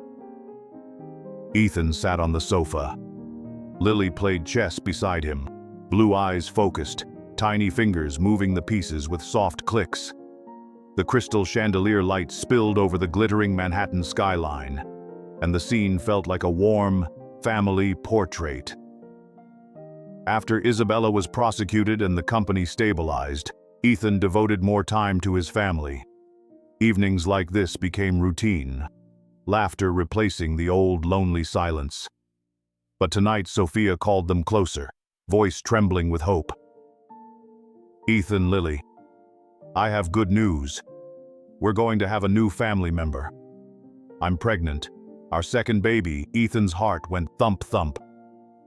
Ethan sat on the sofa. Lily played chess beside him, blue eyes focused, tiny fingers moving the pieces with soft clicks. The crystal chandelier light spilled over the glittering Manhattan skyline, and the scene felt like a warm, family portrait. After Isabella was prosecuted and the company stabilized, Ethan devoted more time to his family. Evenings like this became routine, laughter replacing the old lonely silence. But tonight Sophia called them closer, voice trembling with hope. "Ethan, Lily, I have good news. We're going to have a new family member. I'm pregnant. Our second baby, Ethan's heart went thump-thump.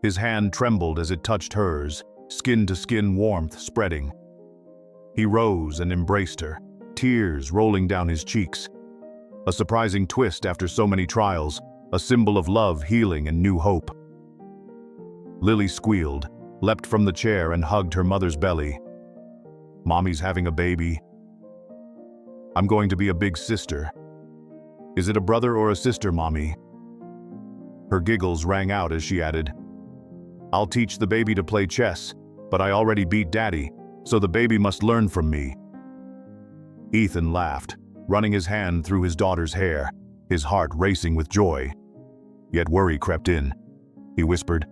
His hand trembled as it touched hers, skin-to-skin warmth spreading. He rose and embraced her, tears rolling down his cheeks. A surprising twist after so many trials, a symbol of love, healing, and new hope. Lily squealed, leapt from the chair and hugged her mother's belly. "Mommy's having a baby. I'm going to be a big sister. Is it a brother or a sister, Mommy?" Her giggles rang out as she added, "I'll teach the baby to play chess, but I already beat Daddy, so the baby must learn from me." Ethan laughed, running his hand through his daughter's hair, his heart racing with joy. Yet worry crept in. He whispered,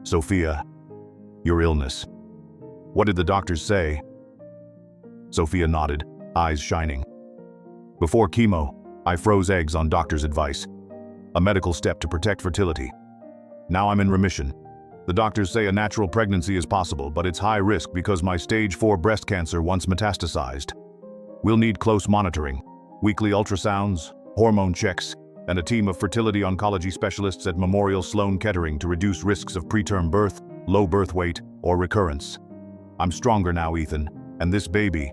"Sophia, your illness. What did the doctors say?" Sophia nodded, eyes shining. "Before chemo, I froze eggs on doctor's advice. A medical step to protect fertility. Now I'm in remission. The doctors say a natural pregnancy is possible, but it's high risk because my stage 4 breast cancer once metastasized. We'll need close monitoring, weekly ultrasounds, hormone checks, and a team of fertility oncology specialists at Memorial Sloan Kettering to reduce risks of preterm birth, low birth weight, or recurrence. I'm stronger now, Ethan, and this baby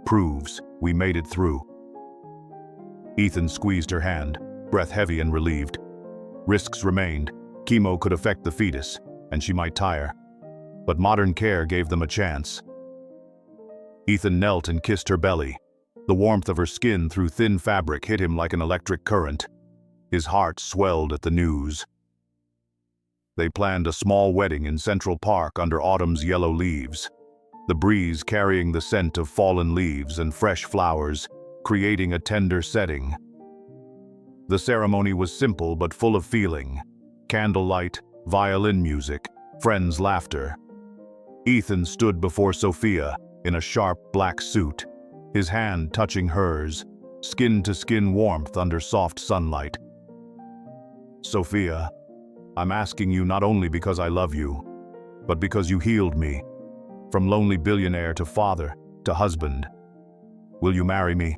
proves we made it through." Ethan squeezed her hand, breath heavy and relieved. Risks remained. Chemo could affect the fetus, and she might tire. But modern care gave them a chance. Ethan knelt and kissed her belly. The warmth of her skin through thin fabric hit him like an electric current. His heart swelled at the news. They planned a small wedding in Central Park under autumn's yellow leaves, the breeze carrying the scent of fallen leaves and fresh flowers, creating a tender setting. The ceremony was simple but full of feeling. Candlelight, violin music, friends' laughter. Ethan stood before Sophia in a sharp black suit, his hand touching hers, skin-to-skin warmth under soft sunlight. "Sophia, I'm asking you not only because I love you, but because you healed me, from lonely billionaire to father, to husband. Will you marry me?"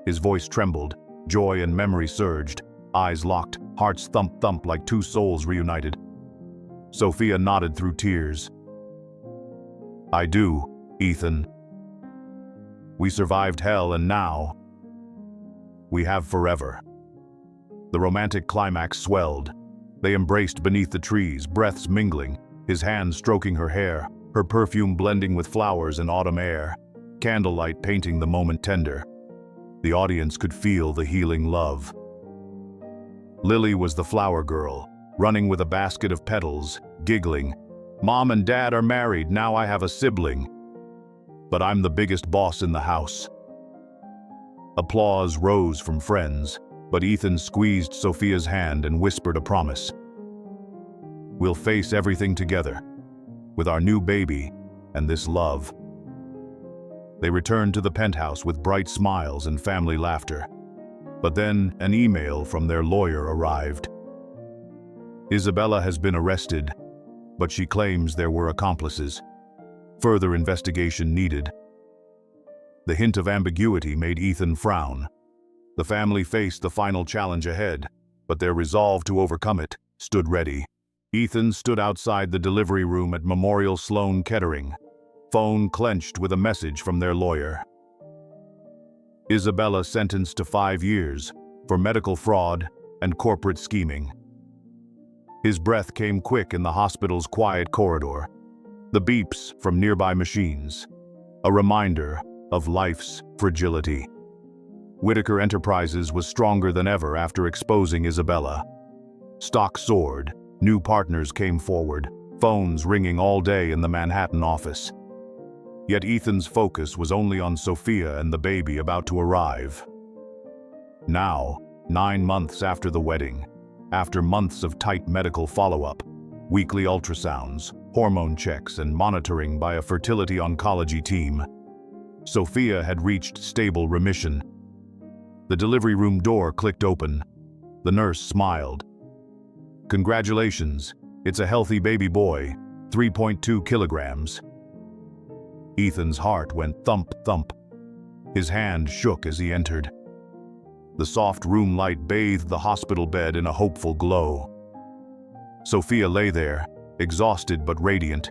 His voice trembled, joy and memory surged, eyes locked, hearts thump-thump like two souls reunited. Sophia nodded through tears. "I do, Ethan. We survived hell and now we have forever." The romantic climax swelled. They embraced beneath the trees, breaths mingling, his hand stroking her hair, her perfume blending with flowers and autumn air, candlelight painting the moment tender. The audience could feel the healing love. Lily was the flower girl, running with a basket of petals, giggling. "Mom and Dad are married, now I have a sibling. But I'm the biggest boss in the house." Applause rose from friends, but Ethan squeezed Sophia's hand and whispered a promise. "We'll face everything together, with our new baby and this love." They returned to the penthouse with bright smiles and family laughter. But then an email from their lawyer arrived. "Isabella has been arrested, but she claims there were accomplices. Further investigation needed." The hint of ambiguity made Ethan frown. The family faced the final challenge ahead, but their resolve to overcome it stood ready. Ethan stood outside the delivery room at Memorial Sloan Kettering, phone clenched with a message from their lawyer. Isabella sentenced to 5 years for medical fraud and corporate scheming. His breath came quick in the hospital's quiet corridor, the beeps from nearby machines, a reminder of life's fragility. Whitaker Enterprises was stronger than ever after exposing Isabella. Stock soared, new partners came forward, phones ringing all day in the Manhattan office. Yet Ethan's focus was only on Sophia and the baby about to arrive. Now, 9 months after the wedding, after months of tight medical follow-up, weekly ultrasounds, hormone checks, and monitoring by a fertility oncology team, Sophia had reached stable remission. The delivery room door clicked open. The nurse smiled. "Congratulations, it's a healthy baby boy, 3.2 kilograms. Ethan's heart went thump-thump. His hand shook as he entered. The soft room light bathed the hospital bed in a hopeful glow. Sophia lay there, exhausted but radiant,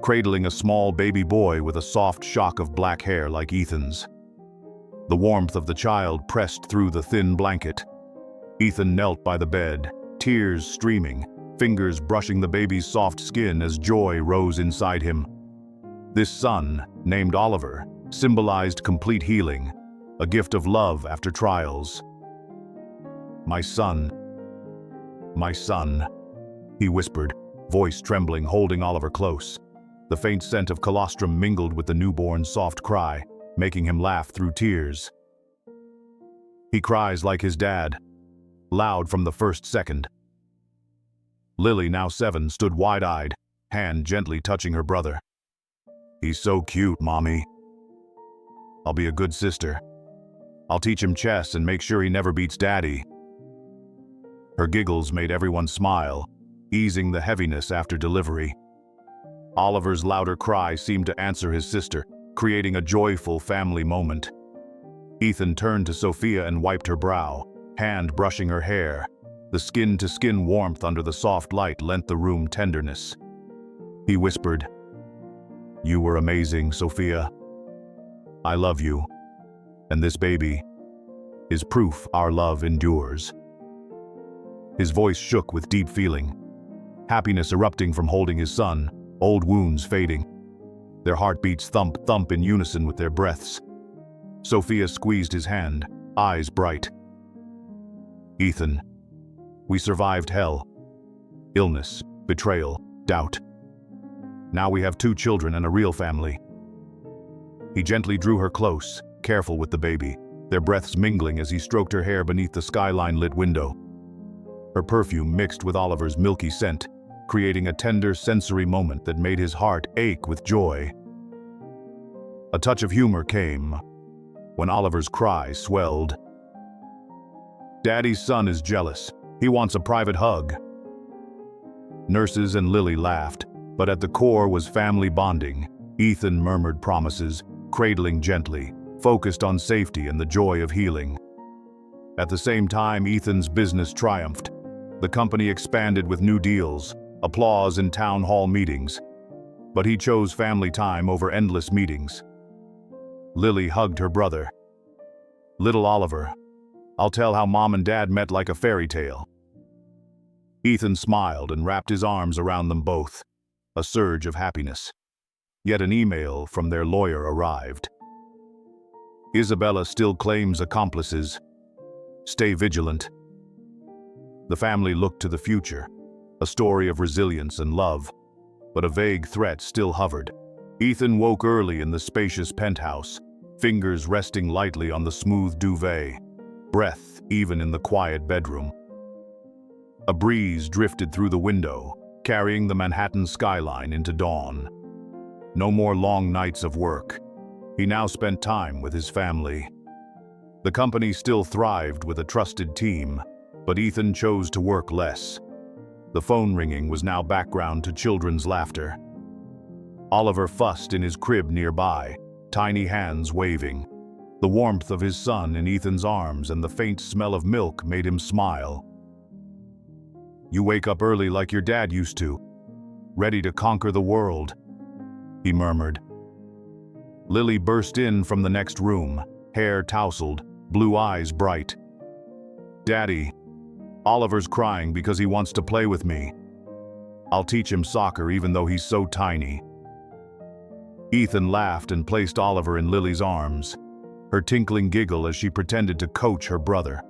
cradling a small baby boy with a soft shock of black hair like Ethan's. The warmth of the child pressed through the thin blanket. Ethan knelt by the bed, tears streaming, fingers brushing the baby's soft skin as joy rose inside him. This son, named Oliver, symbolized complete healing, a gift of love after trials. My son, he whispered, voice trembling, holding Oliver close. The faint scent of colostrum mingled with the newborn's soft cry, making him laugh through tears. He cries like his dad, loud from the first second. Lily, now 7, stood wide-eyed, hand gently touching her brother. He's so cute, Mommy. I'll be a good sister. I'll teach him chess and make sure he never beats Daddy. Her giggles made everyone smile, easing the heaviness after delivery. Oliver's louder cry seemed to answer his sister, creating a joyful family moment. Ethan turned to Sophia and wiped her brow, hand brushing her hair. The skin-to-skin warmth under the soft light lent the room tenderness. He whispered, "You were amazing, Sophia. I love you, and this baby is proof our love endures." His voice shook with deep feeling, happiness erupting from holding his son, old wounds fading. Their heartbeats thump in unison with their breaths. Sophia squeezed his hand, eyes bright. "Ethan, we survived hell, illness, betrayal, doubt. Now we have 2 children and a real family." He gently drew her close, careful with the baby, their breaths mingling as he stroked her hair beneath the skyline-lit window. Her perfume mixed with Oliver's milky scent, creating a tender sensory moment that made his heart ache with joy. A touch of humor came when Oliver's cry swelled. "Daddy's son is jealous. He wants a private hug." Nurses and Lily laughed, but at the core was family bonding. Ethan murmured promises, cradling gently, focused on safety and the joy of healing. At the same time, Ethan's business triumphed. The company expanded with new deals, applause in town hall meetings. But he chose family time over endless meetings. Lily hugged her brother. "Little Oliver, I'll tell how Mom and Dad met like a fairy tale." Ethan smiled and wrapped his arms around them both, a surge of happiness. Yet an email from their lawyer arrived. "Isabella still claims accomplices. Stay vigilant." The family looked to the future, a story of resilience and love, but a vague threat still hovered. Ethan woke early in the spacious penthouse, fingers resting lightly on the smooth duvet, breath even in the quiet bedroom. A breeze drifted through the window, carrying the Manhattan skyline into dawn. No more long nights of work. He now spent time with his family. The company still thrived with a trusted team, but Ethan chose to work less. The phone ringing was now background to children's laughter. Oliver fussed in his crib nearby, tiny hands waving. The warmth of his son in Ethan's arms and the faint smell of milk made him smile. "You wake up early like your dad used to, ready to conquer the world," he murmured. Lily burst in from the next room, hair tousled, blue eyes bright. "Daddy, Oliver's crying because he wants to play with me. I'll teach him soccer even though he's so tiny." Ethan laughed and placed Oliver in Lily's arms, her tinkling giggle as she pretended to coach her brother,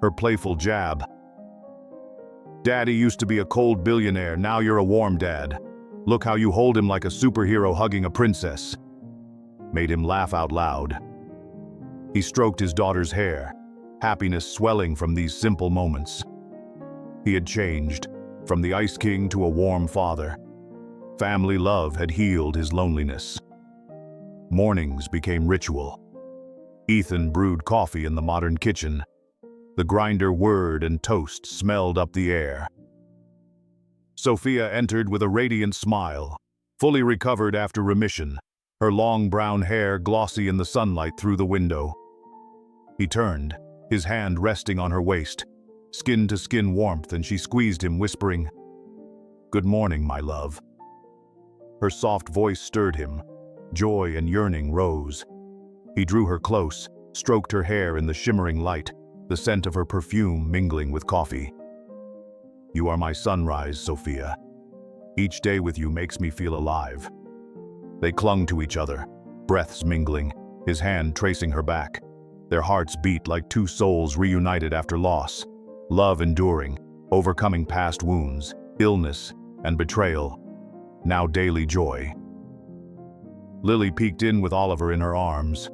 her playful jab. "Daddy used to be a cold billionaire, now you're a warm dad. Look how you hold him like a superhero hugging a princess," made him laugh out loud. He stroked his daughter's hair, happiness swelling from these simple moments. He had changed, from the Ice King to a warm father. Family love had healed his loneliness. Mornings became ritual. Ethan brewed coffee in the modern kitchen. The grinder whirred and toast smelled up the air. Sophia entered with a radiant smile, fully recovered after remission, her long brown hair glossy in the sunlight through the window. He turned, his hand resting on her waist, skin-to-skin warmth, and she squeezed him, whispering, "Good morning, my love." Her soft voice stirred him. Joy and yearning rose. He drew her close, stroked her hair in the shimmering light, the scent of her perfume mingling with coffee. "You are my sunrise, Sophia. Each day with you makes me feel alive." They clung to each other, breaths mingling, his hand tracing her back. Their hearts beat like two souls reunited after loss, love enduring, overcoming past wounds, illness, and betrayal, now daily joy. Lily peeked in with Oliver in her arms.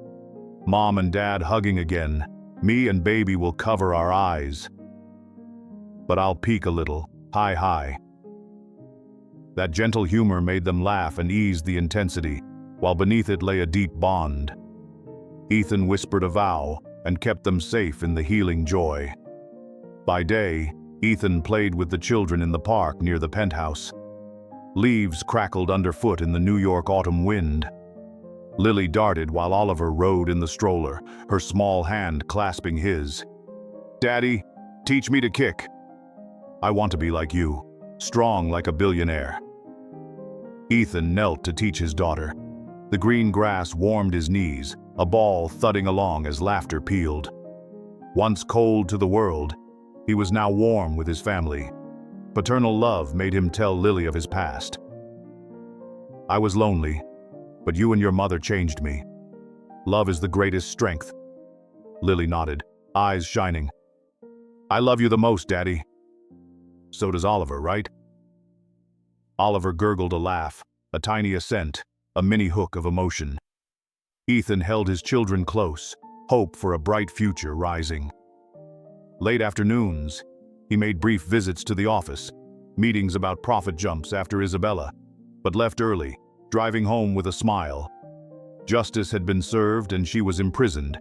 "Mom and Dad hugging again. Me and baby will cover our eyes. But I'll peek a little, hi. That gentle humor made them laugh and eased the intensity, while beneath it lay a deep bond. Ethan whispered a vow and kept them safe in the healing joy. By day, Ethan played with the children in the park near the penthouse. Leaves crackled underfoot in the New York autumn wind. Lily darted while Oliver rode in the stroller, her small hand clasping his. "Daddy, teach me to kick. I want to be like you, strong like a billionaire." Ethan knelt to teach his daughter. The green grass warmed his knees, a ball thudding along as laughter pealed. Once cold to the world, he was now warm with his family. Paternal love made him tell Lily of his past. "I was lonely, but you and your mother changed me. Love is the greatest strength." Lily nodded, eyes shining. "I love you the most, Daddy." "So does Oliver, right?" Oliver gurgled a laugh, a tiny assent, a mini hook of emotion. Ethan held his children close, hope for a bright future rising. Late afternoons, he made brief visits to the office, meetings about profit jumps after Isabella, but left early, driving home with a smile. Justice had been served and she was imprisoned,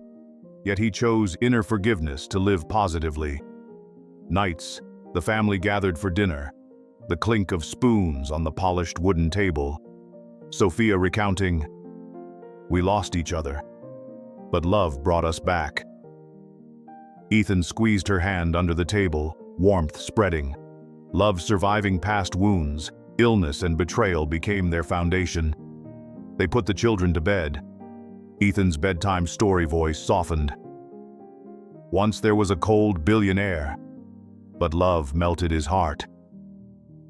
yet he chose inner forgiveness to live positively. Nights, the family gathered for dinner, the clink of spoons on the polished wooden table. Sophia recounting, "We lost each other, but love brought us back." Ethan squeezed her hand under the table, warmth spreading. Love surviving past wounds, illness and betrayal became their foundation. They put the children to bed. Ethan's bedtime story voice softened. "Once there was a cold billionaire, but love melted his heart."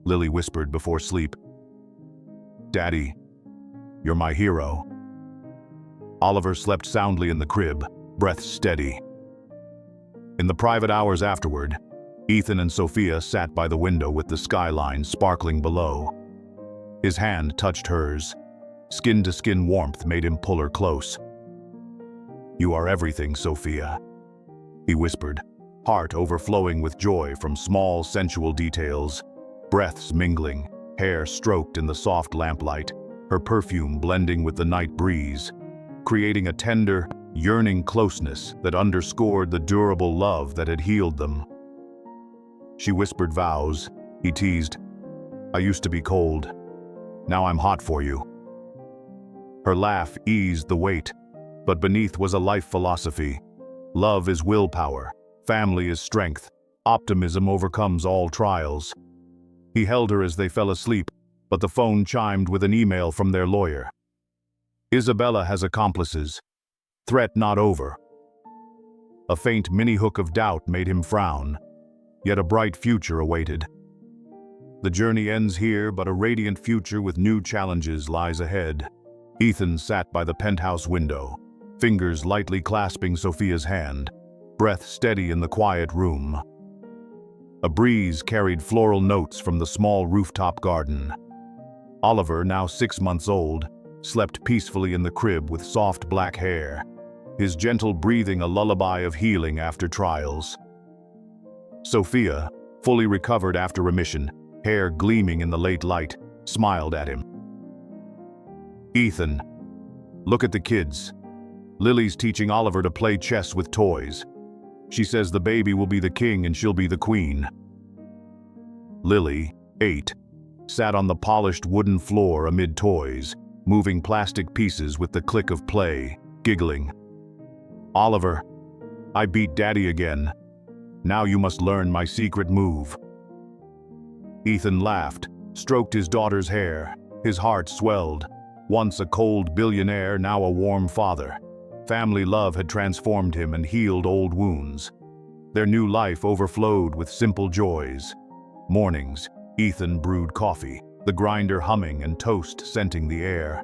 Lily whispered before sleep, "Daddy, you're my hero." Oliver slept soundly in the crib, breath steady. In the private hours afterward, Ethan and Sophia sat by the window with the skyline sparkling below. His hand touched hers. Skin-to-skin warmth made him pull her close. "You are everything, Sophia," he whispered, heart overflowing with joy from small sensual details. Breaths mingling, hair stroked in the soft lamplight, her perfume blending with the night breeze, creating a tender, yearning closeness that underscored the durable love that had healed them. She whispered vows. He teased, "I used to be cold. Now I'm hot for you." Her laugh eased the weight, but beneath was a life philosophy. Love is willpower, family is strength, optimism overcomes all trials. He held her as they fell asleep, but the phone chimed with an email from their lawyer. "Isabella has accomplices. Threat not over." A faint mini-hook of doubt made him frown, yet a bright future awaited. The journey ends here, but a radiant future with new challenges lies ahead. Ethan sat by the penthouse window, fingers lightly clasping Sophia's hand, breath steady in the quiet room. A breeze carried floral notes from the small rooftop garden. Oliver, now 6 months old, slept peacefully in the crib with soft black hair, his gentle breathing a lullaby of healing after trials. Sophia, fully recovered after remission, hair gleaming in the late light, smiled at him. "Ethan, look at the kids. Lily's teaching Oliver to play chess with toys. She says the baby will be the king and she'll be the queen." Lily, 8, sat on the polished wooden floor amid toys, moving plastic pieces with the click of play, giggling. "Oliver, I beat Daddy again. Now you must learn my secret move." Ethan laughed, stroked his daughter's hair. His heart swelled. Once a cold billionaire, now a warm father. Family love had transformed him and healed old wounds. Their new life overflowed with simple joys. Mornings, Ethan brewed coffee, the grinder humming and toast scenting the air.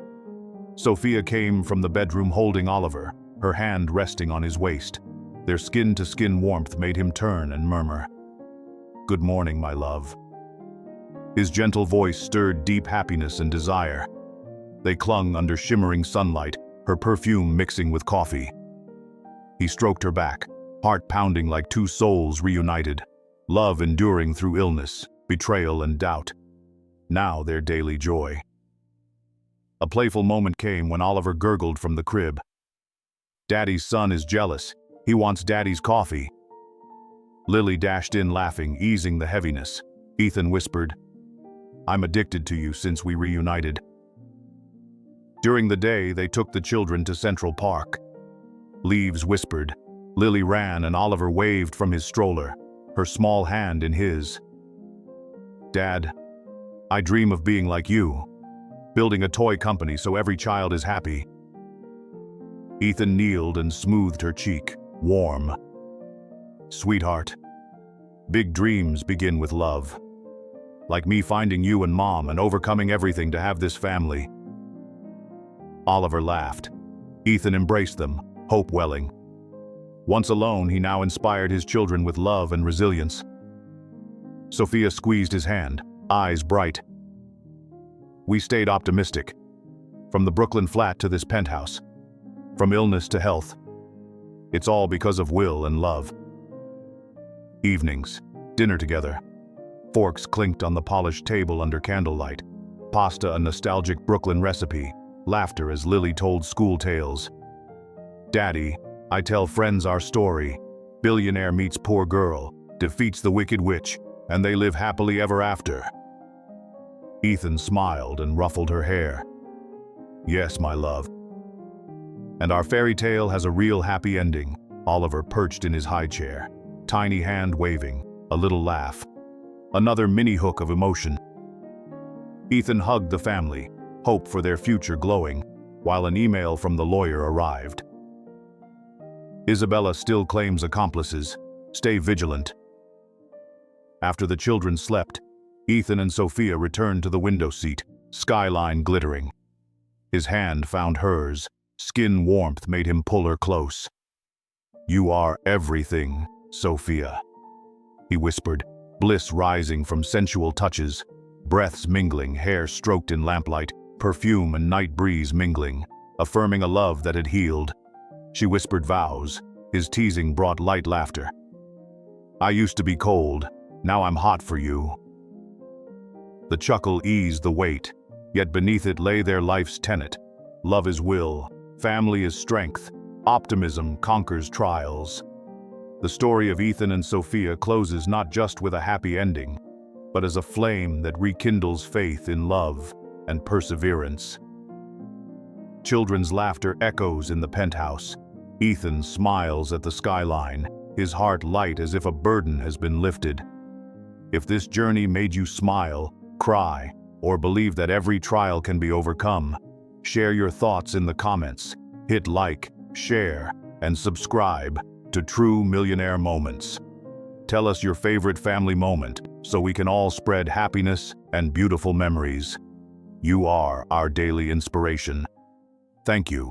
Sophia came from the bedroom holding Oliver, her hand resting on his waist. Their skin-to-skin warmth made him turn and murmur, "Good morning, my love." His gentle voice stirred deep happiness and desire. They clung under shimmering sunlight, her perfume mixing with coffee. He stroked her back, heart pounding like two souls reunited, love enduring through illness, betrayal, and doubt. Now their daily joy. A playful moment came when Oliver gurgled from the crib. "Daddy's son is jealous. He wants Daddy's coffee." Lily dashed in laughing, easing the heaviness. Ethan whispered, "I'm addicted to you since we reunited." During the day, they took the children to Central Park. Leaves whispered. Lily ran and Oliver waved from his stroller, her small hand in his. "Dad, I dream of being like you, building a toy company so every child is happy." Ethan kneeled and smoothed her cheek, warm. "Sweetheart, big dreams begin with love. Like me finding you and Mom and overcoming everything to have this family." Oliver laughed. Ethan embraced them, hope welling. Once alone, he now inspired his children with love and resilience. Sophia squeezed his hand, eyes bright. "We stayed optimistic. From the Brooklyn flat to this penthouse. From illness to health. It's all because of will and love." Evenings, dinner together. Forks clinked on the polished table under candlelight. Pasta, a nostalgic Brooklyn recipe. Laughter as Lily told school tales. "Daddy, I tell friends our story. Billionaire meets poor girl, defeats the wicked witch, and they live happily ever after." Ethan smiled and ruffled her hair. "Yes, my love. And our fairy tale has a real happy ending." Oliver perched in his high chair, tiny hand waving, a little laugh. Another mini hook of emotion. Ethan hugged the family, hope for their future glowing, while an email from the lawyer arrived. "Isabella still claims accomplices. Stay vigilant." After the children slept, Ethan and Sophia returned to the window seat, skyline glittering. His hand found hers, skin warmth made him pull her close. "You are everything, Sophia," he whispered, bliss rising from sensual touches, breaths mingling, hair stroked in lamplight, perfume and night breeze mingling, affirming a love that had healed. She whispered vows, his teasing brought light laughter. "I used to be cold, now I'm hot for you." The chuckle eased the weight, yet beneath it lay their life's tenet. Love is will, family is strength, optimism conquers trials. The story of Ethan and Sophia closes not just with a happy ending, but as a flame that rekindles faith in love and perseverance. Children's laughter echoes in the penthouse. Ethan smiles at the skyline, his heart light as if a burden has been lifted. If this journey made you smile, cry, or believe that every trial can be overcome, share your thoughts in the comments. Hit like, share, and subscribe to True Millionaire Moments. Tell us your favorite family moment so we can all spread happiness and beautiful memories. You are our daily inspiration. Thank you.